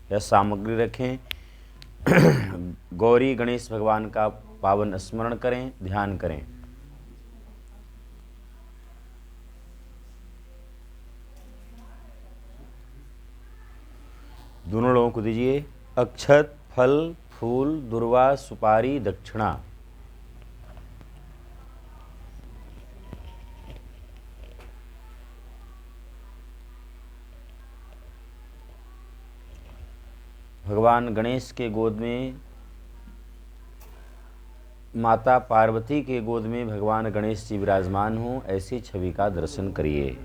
यह सामग्री रखें। गौरी गणेश भगवान का पावन स्मरण करें, ध्यान करें। दोनों लोगों को दीजिए अक्षत, फल, फूल, दुर्वा, सुपारी, दक्षिणा। भगवान गणेश के गोद में, माता पार्वती के गोद में भगवान गणेश जी विराजमान हों, ऐसी छवि का दर्शन करिए।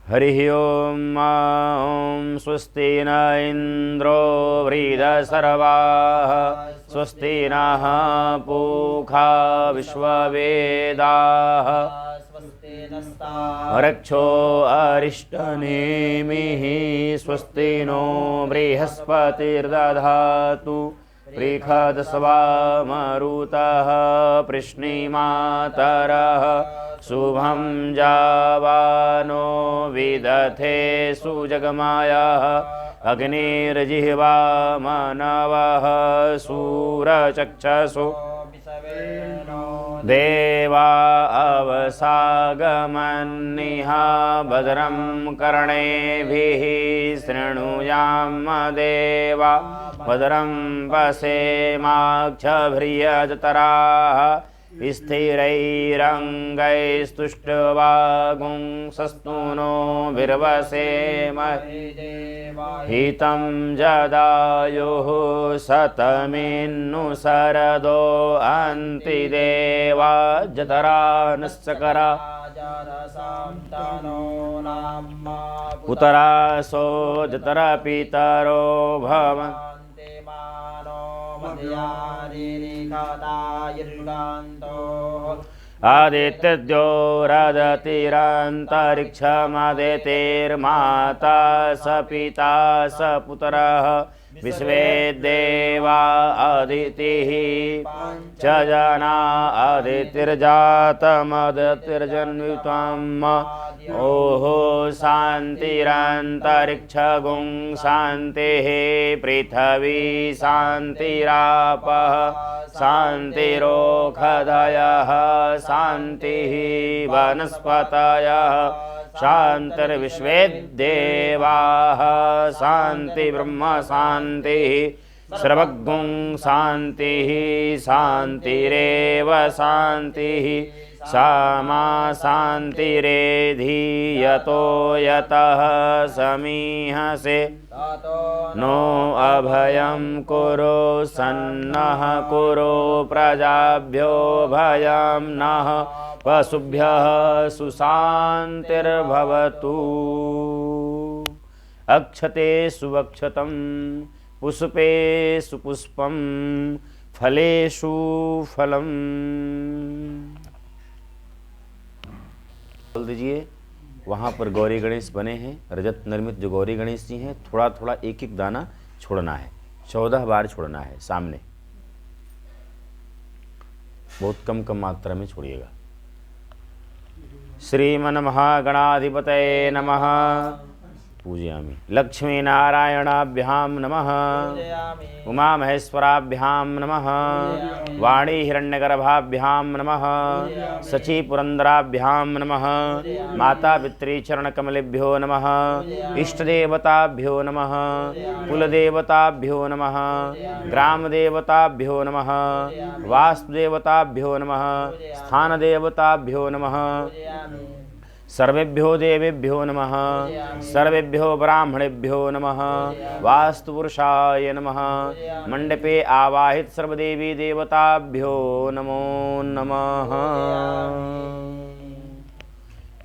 हरि ओम। ओम स्वस्ति न इंद्रो वृद्धसर्वाः, स्वस्ति नः पूषा विश्ववेदाः, रक्षो अरिष्टनेमिः, स्वस्ति नो बृहस्पतिर्दधातु, पृषदस्वा मरुतः पृश्निमातरः, शुभं जावानो विदथे सुजगमायः, अग्निर्जिह्वा मनवः सूरचक्षुषो देवा अवसागमन्निह, भद्रं कर्णेभिः शृणुयाम देवा, भद्रं पश्येमाक्षभिर्यजत्राः, स्थिरैरङ्गैस्तुष्ट्वागुंसस्तूनो विर्वसेमहि, हितं जदायुः शतमिन्नु शरदो अन्तिदेवा, जतरा नश्चकरा पुतरासो जतरा पितरो भवन्, आदित्यो रदतिरन्तरिक्षमदितिर्माता स पिता स पुत्रः, विश्वे देवा अदितिः च जना, अदितिर्जातमदितिर्जन्वितम्, ओहो शान्तिरन्तरिक्षगुं शान्तिः, पृथिवी शान्तिरापः शान्तिरोषधयः, शान्तिः वनस्पतयः, शान्तिर्विश्वे देवाः, शान्ति ब्रह्म शान्तिः, सर्वगुं शान्तिः, शान्तिरेव शान्तिः, सामा शान्तिरेधि, यतो यतः समीहसे, नो अभयं कुरु सन्नः, कुरु प्रजाभ्यो भयं नः, पशुभ्यः सुशान्तिर्भवतु। अक्षते सुवक्षतं, पुष्पे सुपुष्पं, फलेषु फलम्। बोल दीजिए। वहाँ पर गौरी गणेश बने हैं, रजत निर्मित जो गौरी गणेश जी हैं, थोड़ा थोड़ा एक एक दाना छोड़ना है, 14 बार छोड़ना है सामने, बहुत कम कम मात्रा में छोड़िएगा। श्रीमन्महागणाधिपतये नमः। पूजयामि। लक्ष्मी नारायणाभ्यां नमः। उमा महेश्वराभ्यां नमः। वाणी हिरण्यगर्भाभ्यां नमः। सची पुरंदराभ्यां नमः। माता पितृचरणकमलेभ्यो नमः। इष्टदेवताभ्यो नमः। कुलदेवताभ्यो नमः। ग्रामदेवताभ्यो नमः। वास्तुदेवताभ्यो नमः। स्थानदेवताभ्यो नमः। सर्वेभ्यो देवेभ्यो नमः। सर्वेभ्यो ब्राह्मणेभ्यो नमः। वास्तुपुरुषाय नमः। मंडपे आवाहित सर्वदेवी देवताभ्यो नमो नमः।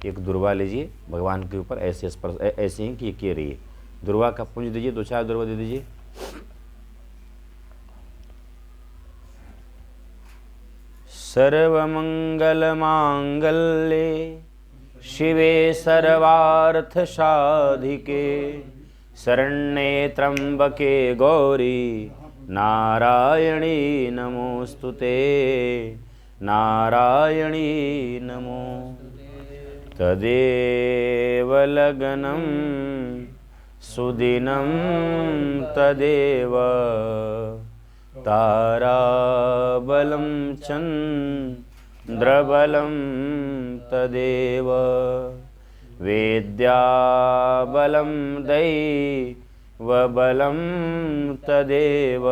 एक दुर्वा लीजिए, भगवान के ऊपर ऐसे स्पर्श ऐसे ही किए रहिए। दुर्वा का पुंज दीजिए, 2-4 दुर्वा दे दीजिए। सर्वमंगलमांगल्ये शिवे सर्वार्थसाधिके शरण्ये त्र्यंबके गौरी नारायणी नमोस्तुते। नारायणी नमो। तदेव लग्नं सुदिनं तदेव ताराबलं चन्द्रबलं तदेव वेद्याबलं दैवबलं तदेव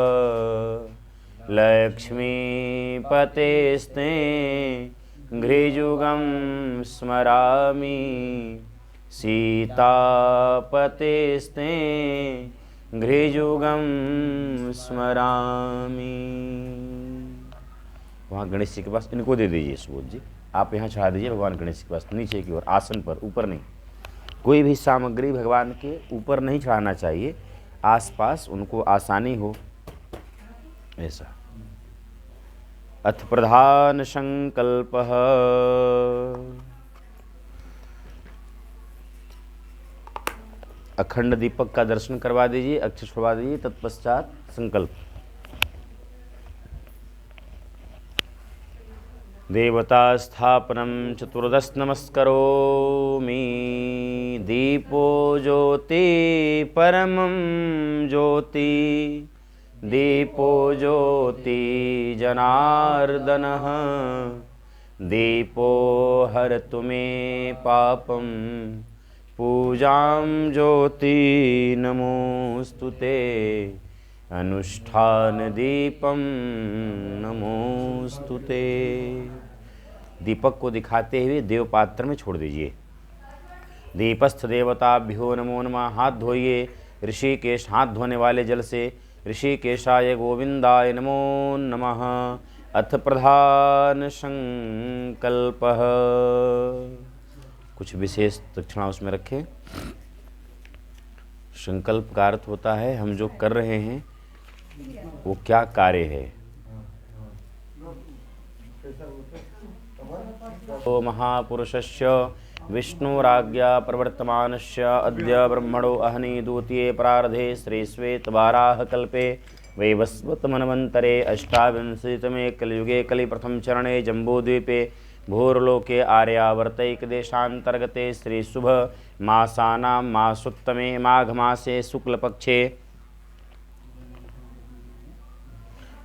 लक्ष्मीपतेस्ते घ्रिजुगं स्मरामि सीतापतेस्ते घ्रिजुगं स्मरामि। वहाँ गणेश जी के पास इनको दे दीजिए सुबोध जी, आप यहाँ चढ़ा दीजिए भगवान गणेश जी के पास, नीचे की ओर आसन पर, ऊपर नहीं। कोई भी सामग्री भगवान के ऊपर नहीं चढ़ाना चाहिए, आसपास उनको आसानी हो ऐसा। अथ प्रधान संकल्पः अखंड दीपक का दर्शन करवा दीजिए, अक्षर छुड़वा दीजिए, तत्पश्चात संकल्प। देवता स्थापनम चतुर्दश नमस्करोमि। दीपो ज्योति परमं ज्योति, दीपो ज्योति जनार्दनः, दीपो हरतु मे पापं, पूजां ज्योति नमोस्तुते, अनुष्ठान दीपम नमोस्तुते। दीपक को दिखाते हुए देवपात्र में छोड़ दीजिए। दीपस्थ देवताभ्यो नमो नमः। हाथ धोइए ऋषिकेश, हाथ धोने वाले जल से ऋषिकेशाय गोविंदाय नमो नमः। अथ प्रधान संकल्पः, कुछ विशेष दक्षिणा उसमें रखें। संकल्प का अर्थ होता है हम जो कर रहे हैं वो क्या कार्य है। तो महापुरुषस्य विष्णुराज्ञा प्रवर्तमानस्य अद्य ब्रह्मणो अहनि द्वितीये प्रारधे श्रीश्वेतवाराह कल्पे वैवस्वतमन्वन्तरे अष्टाविंशतितमे कलियुगे कलिप्रथम चरणे जम्बूद्वीपे भूर्लोके आर्यावर्तैकदेशान्तर्गते श्रीशुभ मासानां मासोत्तमे माघमासे शुक्लपक्षे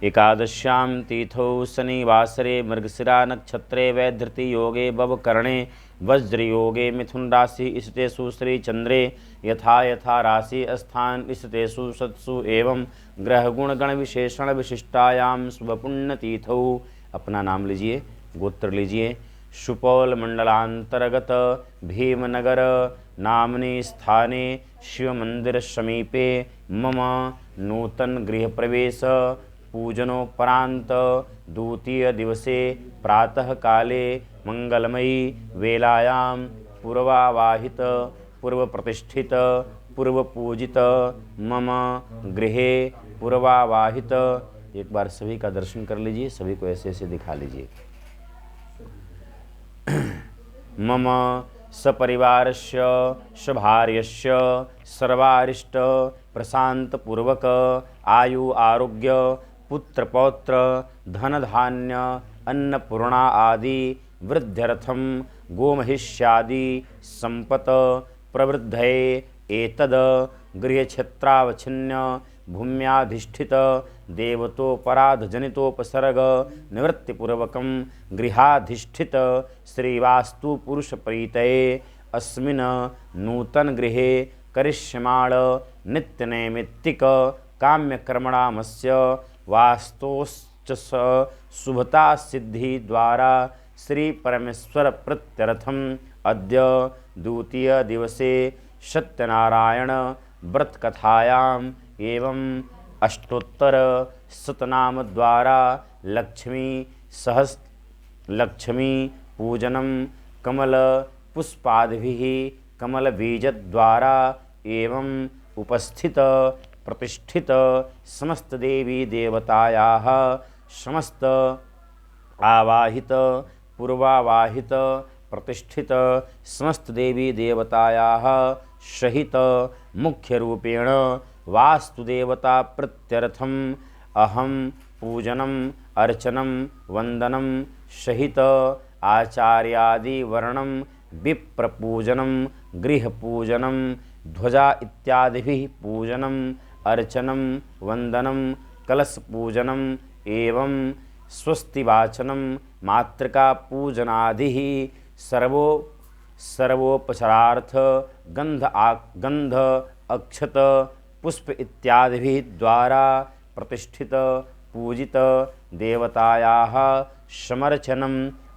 एकादश्यां तिथौ शनिवासरे मृगशिरा नक्षत्रे वैधृति योगे भवकरणे वज्रयोगे मिथुन राशि स्थितेषु श्रीचन्द्रे यथा यथा राशि स्थान स्थितेषु सत्सु एवं ग्रहगुण गण विशेषण विशिष्टायां शुभपुण्यतिथौ। अपना नाम लीजिए, गोत्र लीजिए। सुपौल मंडलांतर्गत भीमनगर नामनि स्थाने शिव मंदिर समीपे मम नूतन गृह प्रवेश पूजनोपरांत द्वितीय दिवसे प्रातः काले मंगलमयी वेलायां पूर्वावाहित पूर्व प्रतिष्ठित पूर्व पूजित मम गृहे पूर्वावाहित। एक बार सभी का दर्शन कर लीजिए, सभी को ऐसे ऐसे दिखा लीजिए। मम सपरिवारस्य सभार्यस्य सर्वारिष्ट प्रशांतपूर्वक आयु आरोग्य पुत्र पौत्र धन धान्य अन्नपूर्णा आदि वृद्ध्यर्थम गोमहिष्यादि संपत प्रवृद्धये एतद गृहक्षेत्रावच्छिन्न भूम्याधिष्ठित देवतोपराध जनितोपसर्ग निवृत्तिपूर्वकं गृहाधिष्ठित श्रीवास्तु पुरुष प्रीतये अस्मिन् नूतन गृहे करिष्यमाण नित्यनैमित्तिक काम्यकर्मणामस्य वास्तोश्च शुभता सिद्धि द्वारा श्री परमेश्वर प्रत्यर्थम अद्य द्वितीय दिवसे सत्यनारायण व्रत कथायाम एवं अष्टोत्तर शतनाम द्वारा लक्ष्मी पूजनम कमल पुष्पादिभिः कमल बीज द्वारा एवं उपस्थित प्रतिष्ठित समस्त देवी देवतायाः समस्त आवाहित पूर्वावाहित प्रतिष्ठित समस्त देवी देवतायाः सहित मुख्य रूपेण वास्तुदेवता प्रत्यर्थम अहम पूजनम अर्चनम वंदनम सहित आचार्यादि वर्णम विप्रपूजनम गृहपूजनम ध्वजा इत्यादिभिः पूजनम अर्चनम वंदनम कलश पूजनम एवं स्वस्तिवाचनम मातृका पूजनादि सर्वोपचारार्थ गंध अक्षत पुष्प इत्यादि द्वारा प्रतिष्ठित पूजित देवतायाः समर्चनम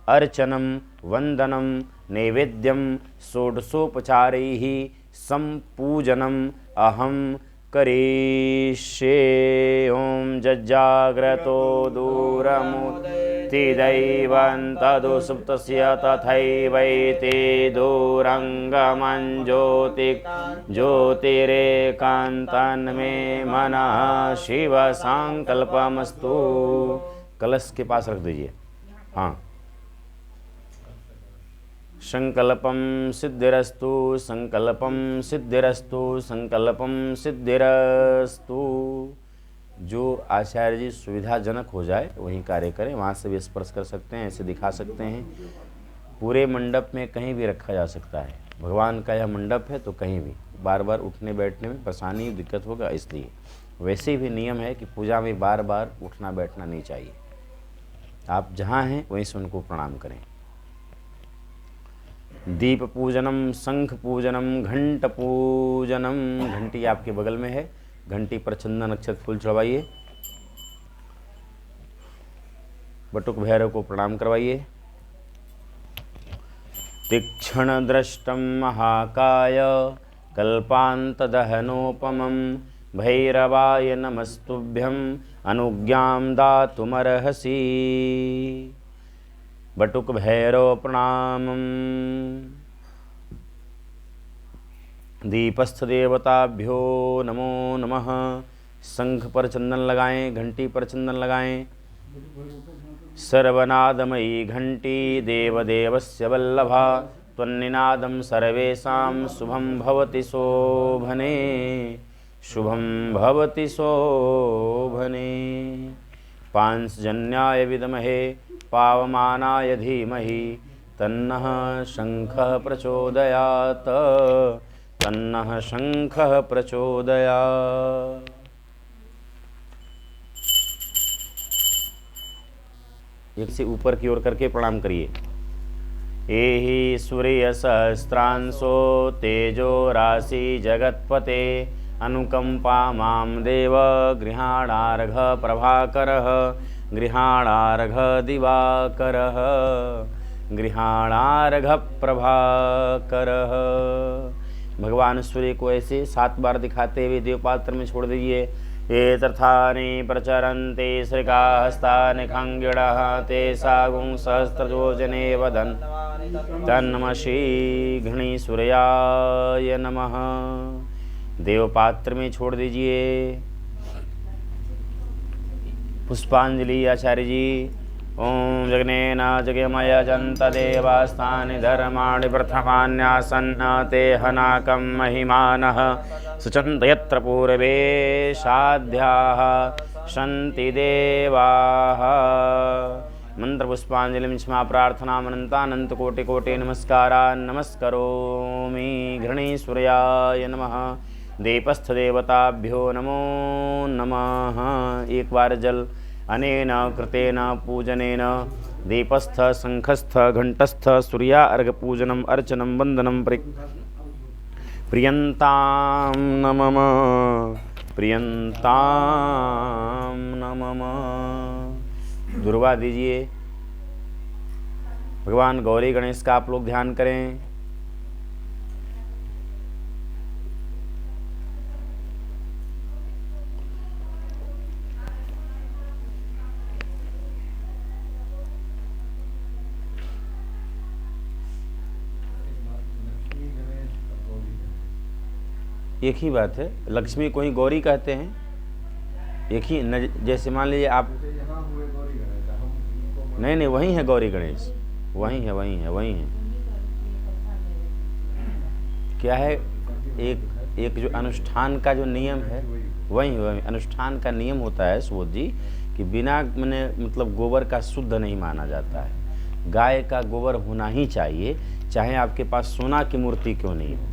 अर्चनम वंदनम नैवेद्यम षोडशोपचारैः संपूजनम अहम करिष्ये। ओम जज्जाग्रतो दूरमुत्थिदैवं तदु सुप्तस्य तथैवैते दूरंगमं ज्योतिरेकान्तन्मे मनः शिव संकल्पमस्तु। कलश के पास रख दीजिए। हाँ, संकल्पम सिद्धिरस्तु संकल्पम सिद्धिरस्तु संकल्पम सिद्धिरस्तु। जो आचार्य जी सुविधाजनक हो जाए वहीं कार्य करें, वहाँ से भी स्पर्श कर सकते हैं, ऐसे दिखा सकते हैं। पूरे मंडप में कहीं भी रखा जा सकता है। भगवान का यह मंडप है तो कहीं भी, बार बार उठने बैठने में परेशानी दिक्कत होगा, इसलिए। वैसे भी नियम है कि पूजा में बार बार उठना बैठना नहीं चाहिए। आप जहाँ हैं वहीं से उनको प्रणाम करें। दीप पूजनम शंख पूजनम घंट पूजनम। घंटी आपके बगल में है, घंटी पर चंदन अक्षत फूल चढ़वाइए। बटुक भैरव को प्रणाम करवाइए। तीक्ष्ण दृष्टम महाकाय कल्पांत दहनोपमं भैरवाय नमस्तुभ्यं अनुज्ञां दातुमर्हसि। बटुक भैरव प्रणामम्। दीपस्थ देवताभ्यो नमो नमः। शंख पर चंदन लगाएं, घंटी पर चंदन लगाएं। सर्वनादमयी घंटी देवदेवस्य वल्लभा त्वन्निनादं सर्वेषां शुभं भवति शोभने शुभं भवति शोभने। पांचजन्याय विद्महे पावमानाय धीमहि तन्नः शंखः प्रचोदयात् तन्नः शंखः प्रचोदयात्। एक से ऊपर की ओर करके प्रणाम करिए। एहि सूर्य सहस्रांशो तेजो राशि जगत्पते अनुकंपा मां देव गृहाणार्घ प्रभाकरः गृहाणार्घ दिवाकरः गृहाणार्घ प्रभाकरः। भगवान सूर्य को ऐसे 7 बार दिखाते हुए देवपात्र में छोड़ दीजिए। ये तथानि प्रचरन्ते श्रीकाहस्तानि खंगिणः ते सागुं सहस्रयोजने वदन् तन्नमसि घृणी सूर्याय नमः। देवपात्र में छोड़ दीजिए। पुष्पांजलि आचार्य जी। ओम जगनेन जगमय जंत देवास्तानि धर्माणि प्रथमान्यासन्न ते हनाकं महिमानः सुचन्त यत्र पूर्वे साध्याः सन्ति देवाः। मंत्र पुष्पांजलिं क्षमा प्रार्थनामनन्तानंत कोटि कोटि नमस्कारान् नमस्करोमि। घृणी सूर्याय नमः। दीपस्थ देवताभ्यो नमो नमः। एक बार जल अनेन कृतेन पूजनेन दीपस्थ शंखस्थ घंटस्थ सूर्या अर्घ पूजनम अर्चनम वंदनम प्रियंतां नमः प्रियंतां नमः। दुर्वा दीजिए। भगवान गौरी गणेश का आप लोग ध्यान करें। एक ही बात है, लक्ष्मी को ही गौरी कहते हैं। एक ही जैसे मान लीजिए आप, नहीं वही है गौरी गणेश, वही है। क्या है, एक जो अनुष्ठान का जो नियम है वही अनुष्ठान का नियम होता है सुबोध जी, कि बिना मतलब गोबर का शुद्ध नहीं माना जाता है। गाय का गोबर होना ही चाहिए, चाहे आपके पास सोना की मूर्ति क्यों नहीं हो।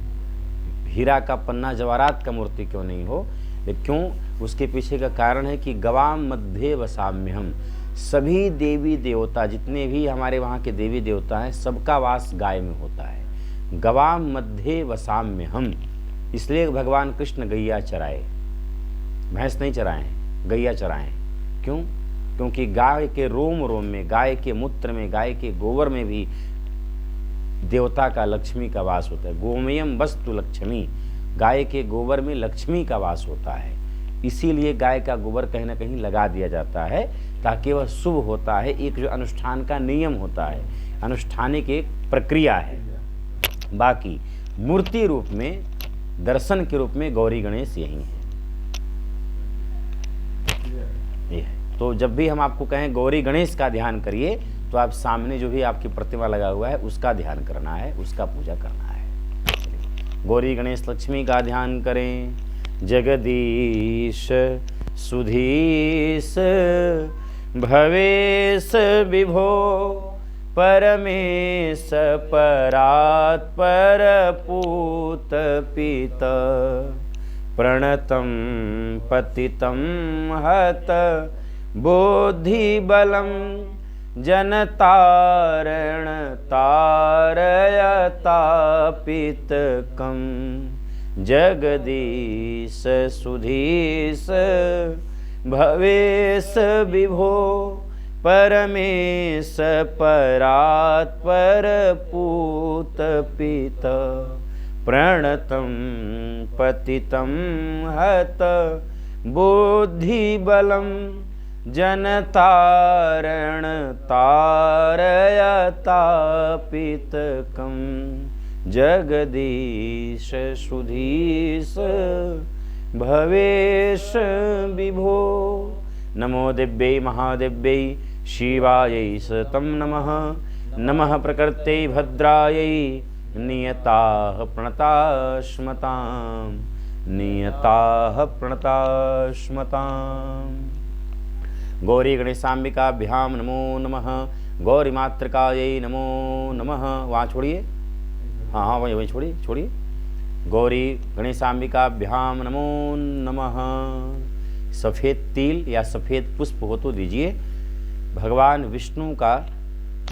हीरा का पन्ना जवाहरात का मूर्ति क्यों नहीं हो, लेकिन क्यों, उसके पीछे का कारण है कि गवाम मध्य वसाम्य हम, सभी देवी देवता जितने भी हमारे वहाँ के देवी देवता हैं सबका वास गाय में होता है। गवाम मध्य वसाम्य हम, इसलिए भगवान कृष्ण गैया चराए, भैंस नहीं चराए हैं, गैया चराए हैं। क्यों? क्योंकि गाय के रोम रोम में, गाय के मूत्र में, गाय के गोबर में भी देवता का, लक्ष्मी का वास होता है। गोमयम वस्तु लक्ष्मी, गाय के गोबर में लक्ष्मी का वास होता है। इसीलिए गाय का गोबर कहीं ना कहीं लगा दिया जाता है ताकि वह शुभ होता है। एक जो अनुष्ठान का नियम होता है, अनुष्ठानिक एक प्रक्रिया है। बाकी मूर्ति रूप में, दर्शन के रूप में गौरी गणेश यही है। ये है। तो जब भी हम आपको कहें गौरी गणेश का ध्यान करिए, तो आप सामने जो भी आपकी प्रतिमा लगा हुआ है उसका ध्यान करना है, उसका पूजा करना है। गौरी गणेश लक्ष्मी का ध्यान करें। जगदीश सुधीश भवेश विभो परमेश परात्पर पूत पित प्रणतं पतितं हत बुद्धि बलम जनतारण तारयतापितकं जगदीश सुधीश भवेश विभो परमेश परात्पर पूत पित प्रणतं पतितं हत बुद्धिबलं जनतारण तारयतापितकं जगदीश सुधीश भवेश विभो। नमो दिव्यै महादिव्यै शिवायै सतं नमः। नमः प्रकृते भद्रायै नियताः प्रणताश्मतां, नियताः प्रणताश्मताम्। गौरी गणेशाम्बिकाभ्याम नमो नमः। गौरी मातृकायै नमो नमः। वहाँ छोड़िए, हाँ वहीं छोड़िए छोड़िए। गौरी गणेशाम्बिकाभ्याम नमो नमः। सफ़ेद तिल या सफ़ेद पुष्प हो तो दीजिए। भगवान विष्णु का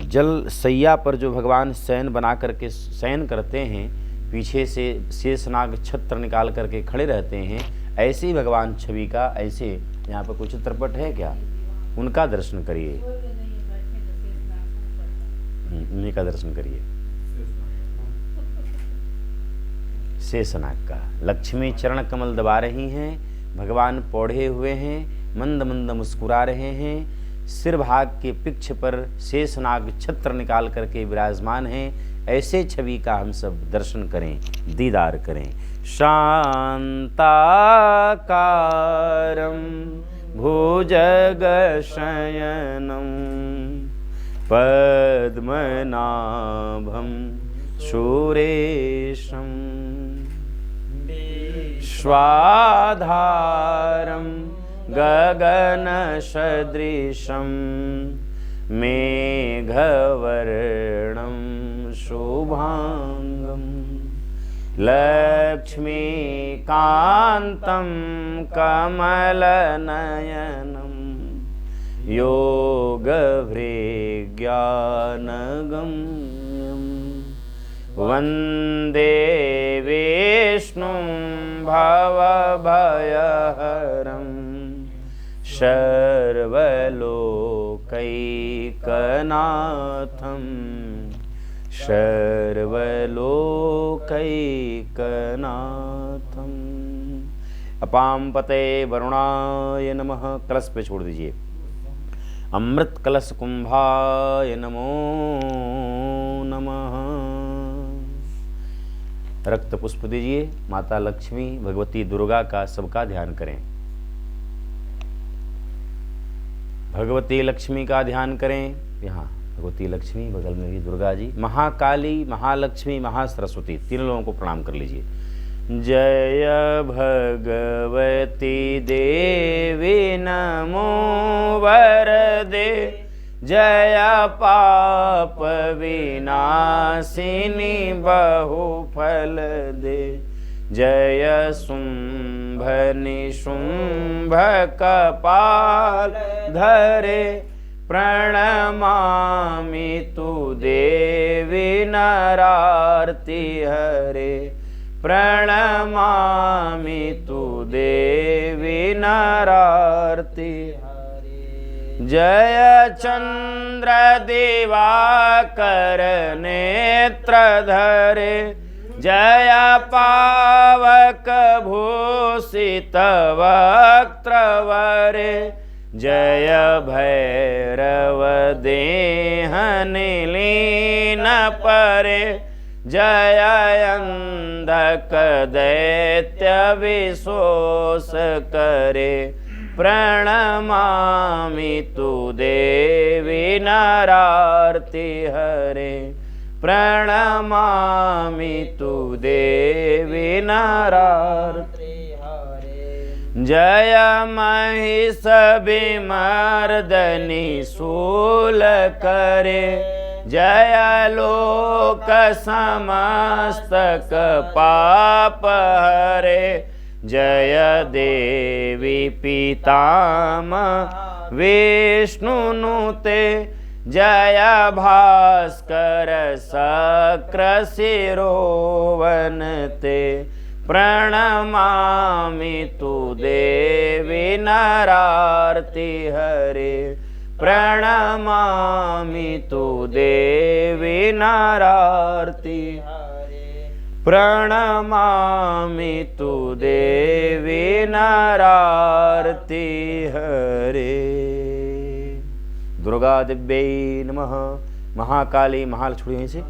जल सैया पर जो भगवान शयन बना करके शयन करते हैं, पीछे से शेषनाग छत्र निकाल करके खड़े रहते हैं, ऐसे ही भगवान छवि का, ऐसे यहाँ पर कुछ चित्रपट है क्या, उनका दर्शन करिए, उन्हीं का दर्शन करिए। शेषनाग का लक्ष्मी चरण कमल दबा रही हैं, भगवान पौढ़े हुए हैं, मंद मंद मुस्कुरा रहे हैं, सिर भाग के पिक्ष पर शेषनाग छत्र निकाल करके विराजमान हैं। ऐसे छवि का हम सब दर्शन करें, दीदार करें। शांताकारं भुजगशयनं पद्मनाभं सुरेशं स्वाधारं गगनसदृशं मेघवर्णं शुभांगं लक्ष्मीकान्तं कमलनयनं योगभृज्ञानगम्यं वन्दे विष्णुं भवभयहरं सर्वलोकैकनाथं सर्वलोकैकनाथम्। अपां पते वरुणाय नमः। कलश पे छोड़ दीजिए। अमृत कलश कुंभाय नमो नमः। रक्त पुष्प दीजिए। माता लक्ष्मी, भगवती दुर्गा का सबका ध्यान करें। भगवती लक्ष्मी का ध्यान करें। यहाँ भगवती लक्ष्मी, बगल में भी दुर्गा जी, महाकाली, महालक्ष्मी, महासरस्वती, तीनों लोगों को प्रणाम कर लीजिए। जय भगवती देवी नमो वरदे, जय पाप विनाशिनी बहुफल दे, जय शुंभ निशुंभ कपाल धरे प्रणमामि तु देवी नरार्ति हरे प्रणमामि तु देवी नरार्ति हरे जय चंद्र दिवाकर नेत्र धरे जय पावक भूषित वक्त्रवरे जय भैरव देह निलीन परे जय अंधक दैत्य विशोष करे प्रणमामि तु देवी नरार्ति हरे प्रणमामि तु देवी नरार्ति हरे जय महिष विमर्दनि शूल करे जय लोक समस्तक पाप हरे जय देवी पितामह विष्णुनुते जय भास्कर शक्र शिरोवनते प्रणमामि तु देवी नरार्ति हरे प्रणमामि तु देवी नरार्ति हरे प्रणमामि तु देवी नरार्ति हरे। दुर्गा दिव्यै नमः। महाकाली महालक्ष्मी वहीं से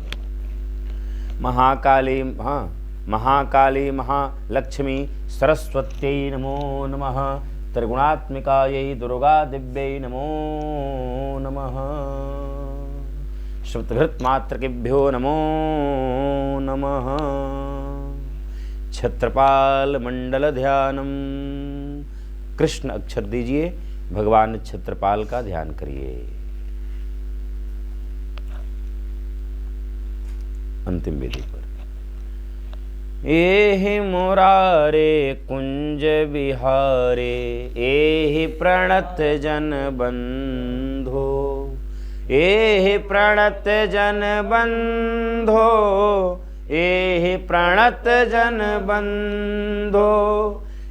महाकाली महाकाली महालक्ष्मी सरस्वत्यै नमो नमः। त्रिगुणात्मिकायै दुर्गा दिव्यै नमो नमः। श्रुतभृत्मात्रकेभ्यो नमो नमः। छत्रपाल मंडल ध्यानम। कृष्ण अक्षर दीजिए, भगवान छत्रपाल का ध्यान करिए। अंतिम विधि पर एहि मुरारे कुंज विहारे एहि प्रणत जन बंधो एहि प्रणत जन बंधो एहि प्रणत जन बंधो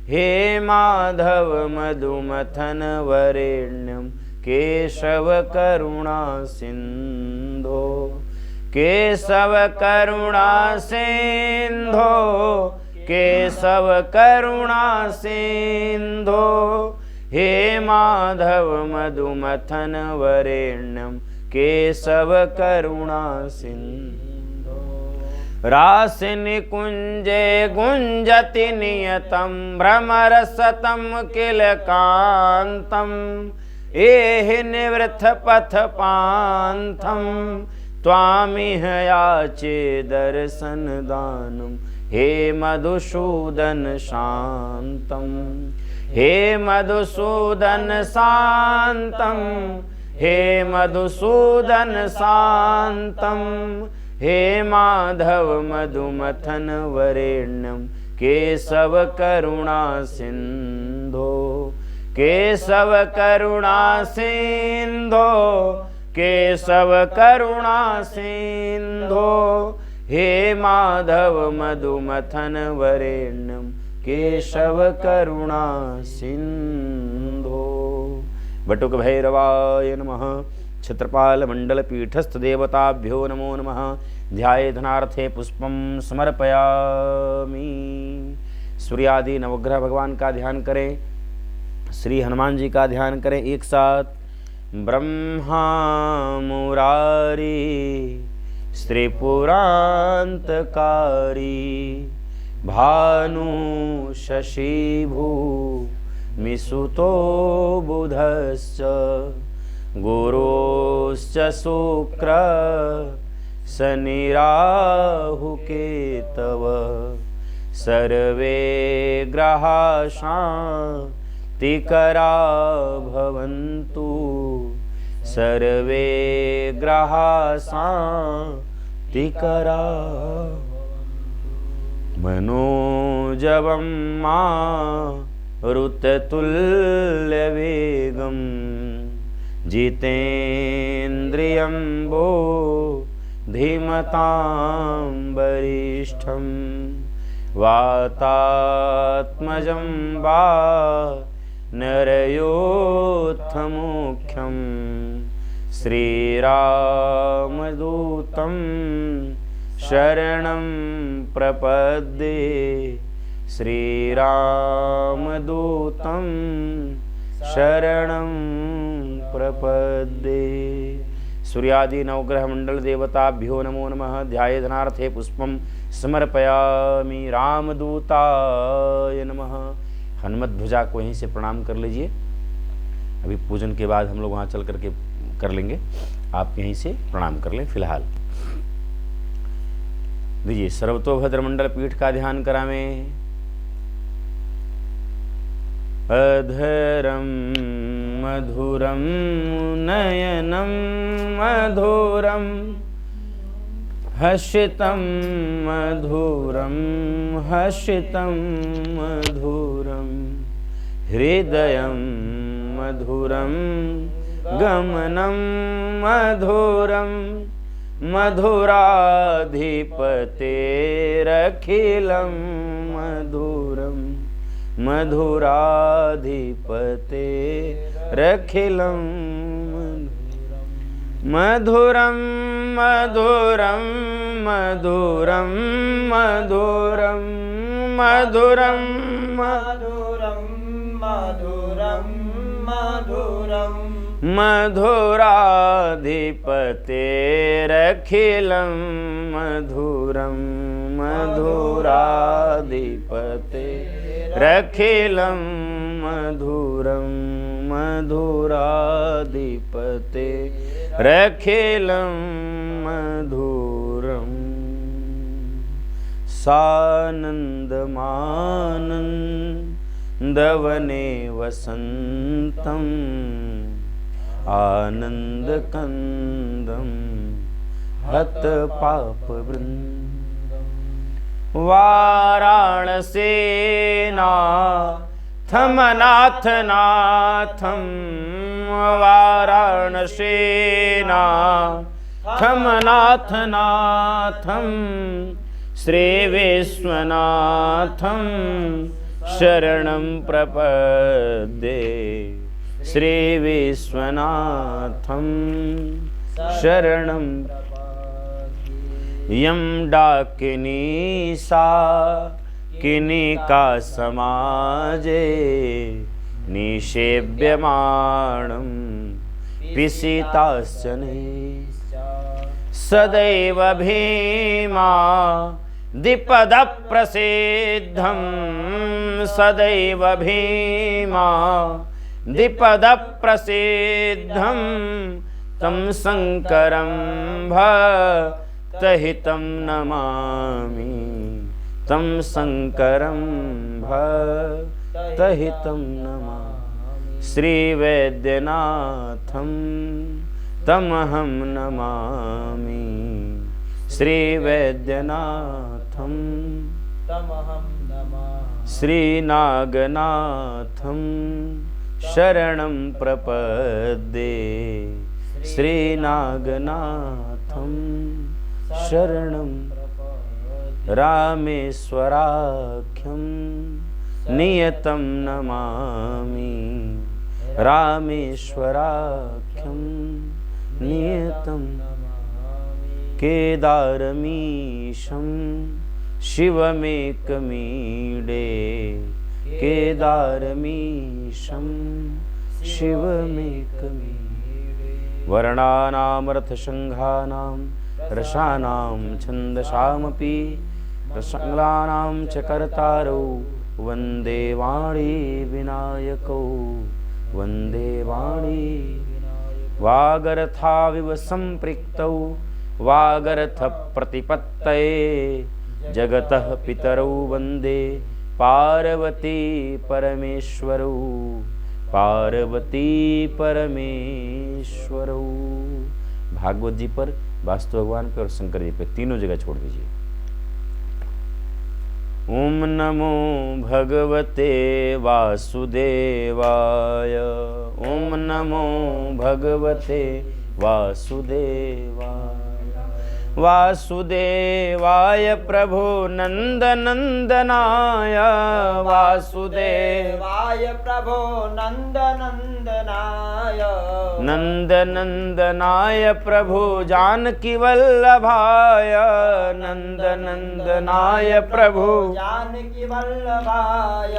हे माधव मधुमथन वरेण्यम केशव करुणा सिंधो केशव करुणा सिंधो केशव करुणा सिंधो हे माधव मधुमथन वरेण्यम केशव करुणा सिंधो रासि निकुंजे गुंजति नियतं भ्रमरसतं किल कांतं एहि निवृत्त पथ पान्थं त्वामिह याचे दर्शन दानं हे मधुसूदन शान्तं हे मधुसूदन शान्तं हे मधुसूदन शान्तं हे माधव मधुमथन वरेण्यम केशव करुणा सिंधो केशव करुणा सिंधो केशव करुणा सिंधो हे माधव मधुमथन वरेण्यम केशव करुणा सिंधो। बटुक भैरवाय नमः। छत्रपाल मंडल पीठस्थ देवताभ्यो नमो नमः। ध्याये धनार्थे पुष्पम समर्पयामि। सूर्यादि नवग्रह भगवान का ध्यान करें, श्री हनुमान जी का ध्यान करें एक साथ। ब्रह्मा मुरारी स्त्रिपुरांतकारी भानु शशिभू मिसुतो बुधश्च गुरोश्च शुक्र शनिराहुकेतव सर्वे ग्रहा शान्तिकरा भवन्तु सर्वे ग्रहा शान्तिकरा मनोजवं मारुततुल्यवेगं जितेन्द्रियं बोधिमतां वरिष्ठं वातात्मजं वानरयोत्थमुख्यं श्रीरामदूतं शरणं प्रपद्ये। श्रीरामदूतं शरणं प्रपद्ये। सूर्यादि नवग्रह मंडल देवताभ्यो नमो नमः। ध्यायधनार्थे पुष्पम समर्पयामि रामदूताय नमः। हनुमत ध्वजा को यहीं से प्रणाम कर लीजिए। अभी पूजन के बाद हम लोग वहाँ चल करके कर लेंगे, आप यहीं से प्रणाम कर लें। फिलहाल दीजिए सर्वतोभद्र मंडल पीठ का ध्यान करावें। अधरम मधुरम नयनम मधुरम हर्षितं मधुरम हर्षितं मधुरम हृदयं मधुरम गमनं मधुरम मधुराधिपतेरखिलं मधुरम मधुराधिपतेरखिलं मधुरम मधुरम मधुरम मधुरम मधुरम मधुरम मधुरम मधुरम मधुराधिपतेरखिलं मधुरम मधुराधिपतेरखिलं मधुरम मधुराधिपतेरखिलं मधुरम सानन्दमानन्दवने वसन्तम् आनन्दकन्दं हतपापवृन्दं वाराणसीनाथमनाथनाथं वाराणसीनाथमनाथनाथं श्रीविश्वनाथं शरणं प्रपद्ये। श्रीविश्वनाथं शरणं यं डाकिनीसा किनिका समाजे निषेव्यमाणं पिशिताशने सदैव भीमा द्विपदप्रसिद्धं सदैव भीमा द्विपदप्रसिद्धं तं शङ्करं भक्तहितं नमामि तं शङ्करं भक्तहितं नमामि। श्रीवैद्यनाथं तमहं नमामि श्रीवैद्यनाथं तमहं नमामि। श्रीनागनाथं शरणं प्रपद्ये श्रीनागनाथं शरणं रामेश्वराख्यं नियतं नमामि रामेश्वराख्यं नियतं केदारमीशं शिवमेकमीडे केदारमीशं शिवमेकमीडे वर्णानामर्थसङ्घानां रसानां छन्दसामपि रसङ्गानां च कर्तारौ वन्दे वाणी विनायकौ वन्दे वाणी वागर्थाविव सम्पृक्तौ वागर्थप्रतिपत्तये जगतः पितरौ वन्दे पार्वती परमेश्वरौ पार्वती परमेश्वरौ। भागवत जी पर, वास्तु भगवान पे और शंकर जी पे, तीनों जगह छोड़ दीजिए। ओम नमो भगवते वासुदेवाय। ओम नमो भगवते वासुदेवाय। वासुदेवाय प्रभु नंदनंदनाय। वासुदेवाय प्रभो नंदनंदनाय। नंदनंदनाय प्रभु जानकी वल्लभाय। नंदनंदनाय प्रभु जानकी वल्लभाय।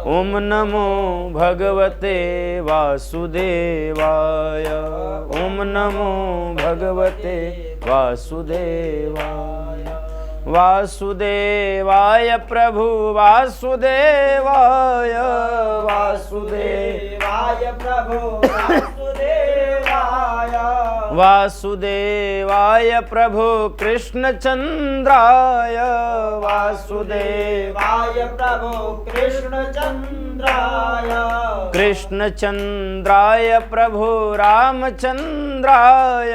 ओम नमो भगवते वासुदेवाय। ओम नमो भगवते वासुदेवाय। वासुदेवाय प्रभु वासुदेवाय। वासुदेवाय प्रभु वासुदेवाय। वासुदेवाय प्रभु कृष्णचंद्राय। वासुदेवाय प्रभु कृष्णचंद्राय। कृष्णचंद्राय प्रभु रामचंद्राय।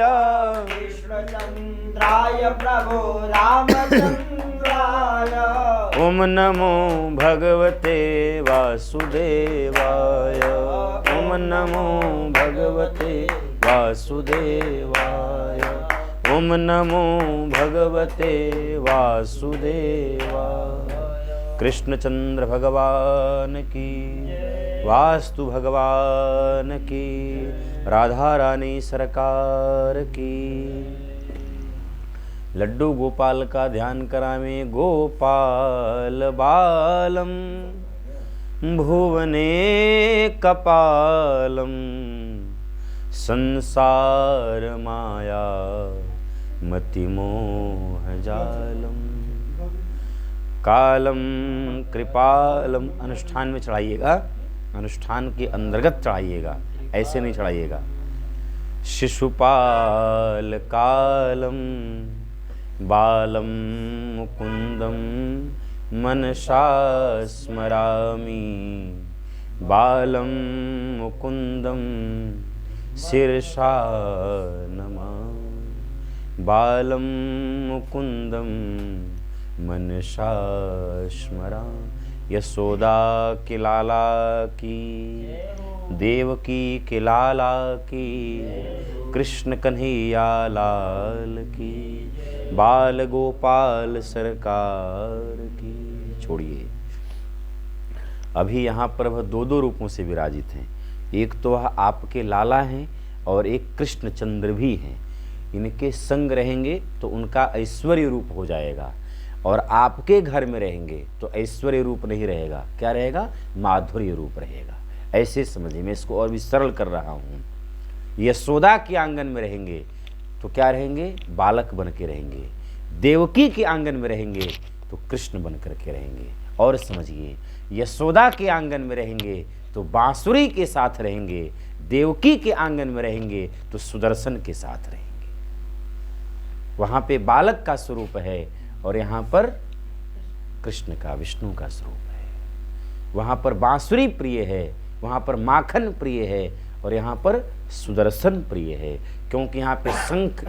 कृष्णचंद्राय प्रभु रामचंद्राय। ओम नमो भगवते वासुदेवाय। ओम नमो भगवते वासुदेवाय। ओम नमो भगवते वासुदेवाय। कृष्णचंद्र भगवान की, वास्तु भगवान की, राधा रानी सरकार की। लड्डू गोपाल का ध्यान करावे। गोपाल बालम भुवने कपालम। संसार माया मतिमोह जालम। कालम कृपालम। अनुष्ठान में चढ़ाइएगा, अनुष्ठान के अंतर्गत चढ़ाइएगा, ऐसे नहीं चढ़ाइएगा। शिशुपाल कालम बालम मुकुंदम मनसा स्मरामि। बालम मुकुंदम शिरसा नमामि। बालम मुकुंदम मनसा स्मरामि। यशोदा के लाला की, देवकी के लाला की, कृष्ण कन्हैया लाल की, बाल गोपाल सरकार की। छोड़िए, अभी यहाँ पर वह दो दो रूपों से विराजित हैं। एक तो वह आपके लाला हैं और एक कृष्णचंद्र भी हैं। इनके संग रहेंगे तो उनका ऐश्वर्य रूप हो जाएगा, और आपके घर में रहेंगे तो ऐश्वर्य रूप नहीं रहेगा। क्या रहेगा? माधुर्य रूप रहेगा। ऐसे समझिए, मैं इसको और भी सरल कर रहा हूँ। यशोदा के आंगन में रहेंगे तो क्या रहेंगे? बालक बन के रहेंगे। देवकी के आंगन में रहेंगे तो कृष्ण बन करके रहेंगे। और समझिए, यशोदा के आंगन में रहेंगे तो बांसुरी के साथ रहेंगे। देवकी के आंगन में रहेंगे तो सुदर्शन के साथ रहेंगे। वहाँ पे बालक का स्वरूप है और यहाँ पर कृष्ण का, विष्णु का स्वरूप है। वहाँ पर बांसुरी प्रिय है, वहाँ पर माखन प्रिय है, और यहाँ पर सुदर्शन प्रिय है। क्योंकि यहाँ पे शंख,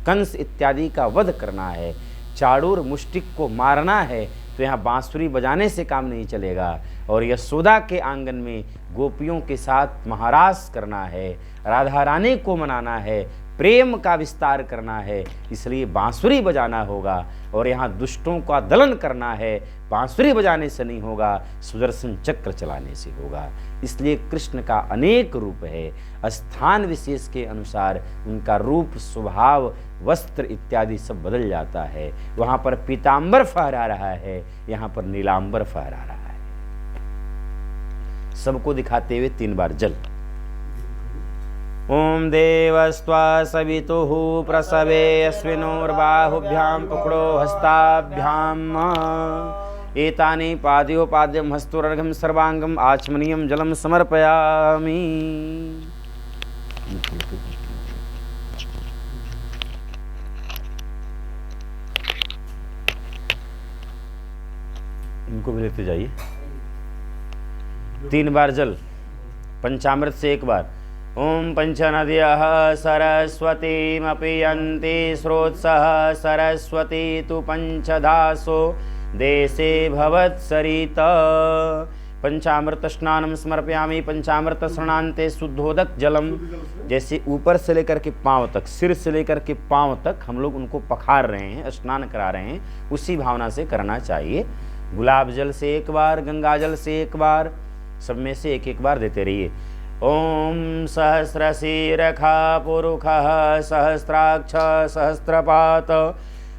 कंस इत्यादि का वध करना है, चाड़ूर मुष्टिक को मारना है, तो यहाँ बांसुरी बजाने से काम नहीं चलेगा। और यशोदा के आंगन में गोपियों के साथ महारास करना है, राधा रानी को मनाना है, प्रेम का विस्तार करना है, इसलिए बांसुरी बजाना होगा। और यहाँ दुष्टों का दलन करना है, बांसुरी बजाने से नहीं होगा, सुदर्शन चक्र चलाने से होगा। इसलिए कृष्ण का अनेक रूप है। स्थान विशेष के अनुसार उनका रूप, स्वभाव, वस्त्र इत्यादि सब बदल जाता है। वहाँ पर पीताम्बर फहरा रहा है, यहाँ पर नीलांबर फहरा रहा है। सबको दिखाते हुए 3 बार जल। ओम देवस्त्वा सवितुः प्रसवे अस्विनोर्बाहुभ्यां पुक्रो हस्ताभ्याम एतानि पादयोपाद्यं हस्तोर्घं सर्वांगं आचमनीयं जलम समर्पयामि। इनको भी लेते जाइए। 3 बार जल, पंचामृत से 1 बार। ओम पंचनद्यः सरस्वतीमपि यन्ति स्रोत्सः सरस्वती तु पंचधासो देशे भवत्सरित। पंचामृत स्नानम समर्पयामि पंचामृत स्नानान्ते शुद्धोदक जलम। जैसे ऊपर से लेकर के पांव तक, सिर से लेकर के पांव तक हम लोग उनको पखार रहे हैं, स्नान करा रहे हैं, उसी भावना से करना चाहिए। गुलाब जल से एक बार, गंगा जल से एक बार, सब में से एक एक बार देते रहिए। ओम सहस्रशीरखा पुरुखः सहस्राक्ष सहस्रपात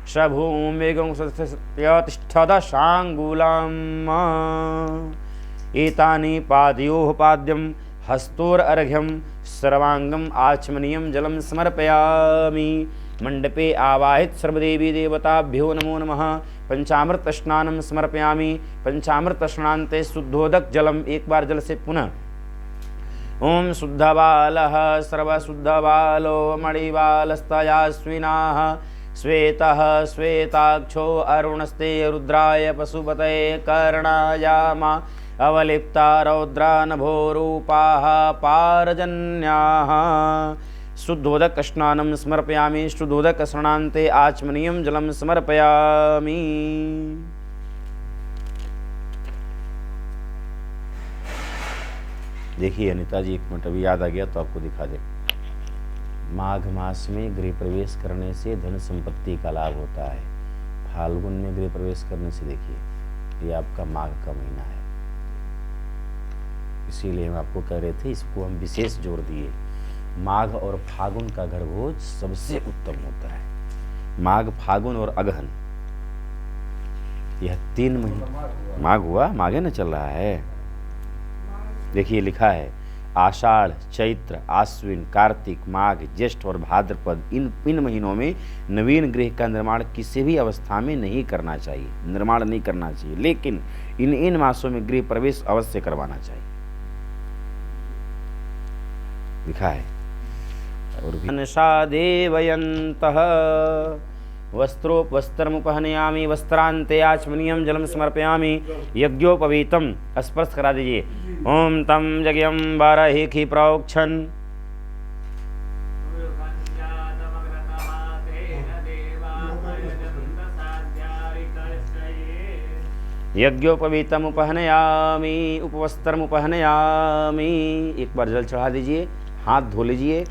शभूमिगुंसतिष्ठदशाङ्गुलम्। एतानि पादयोः पाद्यं हस्तोरर्घ्यं सर्वांगम आचमनीयं जलम समर्पयामि। मंडपे आवाहित सर्वदेवी देवताभ्यो नमो नमः। पंचामृत स्नानम समर्पयामि पंचामृत स्नानान्ते शुद्धोदक जलम। एक बार जल से पुनः ओम शुद्धबालः सर्वशुद्धबालो मणिबालस्तयास्विनाः श्वेतः श्वेताक्षो अरुणस्ते रुद्राय पशुपतये कर्णायामा अवलिप्ता रौद्रा नभोरूपाः पारजन्याः। शुद्धोदक स्नानं समर्पयामि शुद्धोदक स्नानान्ते आचमनीयं जलं समर्पयामि। देखिए अनिता जी, एक मिनट अभी याद आ गया तो आपको दिखा दे। माघ मास में गृह प्रवेश करने से धन संपत्ति का लाभ होता है। फाल्गुन में गृह प्रवेश करने से देखिए ये आपका माघ का महीना है, इसीलिए हम आपको कह रहे थे, इसको हम विशेष जोर दिए। माघ और फागुन का घरभोज सबसे उत्तम होता है। माघ, फागुन और अगहन, यह 3 महीने। माघ हुआ, माघे न चल रहा है। देखिए लिखा है आषाढ़, चैत्र, आश्विन, कार्तिक, माघ, ज्येष्ठ और भाद्रपद, इन महीनों में नवीन गृह का निर्माण किसी भी अवस्था में नहीं करना चाहिए, निर्माण नहीं करना चाहिए। लेकिन इन मासों में गृह प्रवेश अवश्य करवाना चाहिए, लिखा है। और देवयन्तः वस्त्रमुपहनयामि वस्त्रान्ते आचमनीयं जलं समर्पयामि। यज्ञोपवीतम स्पर्श करा दीजिए। ओम तम यज्ञं बारहिखि प्रोक्षन्। यज्ञोपवीतम उपहनयामि उपवस्त्रमुपहनयामि। एक बार जल चढ़ा दीजिए, हाथ धो लीजिए,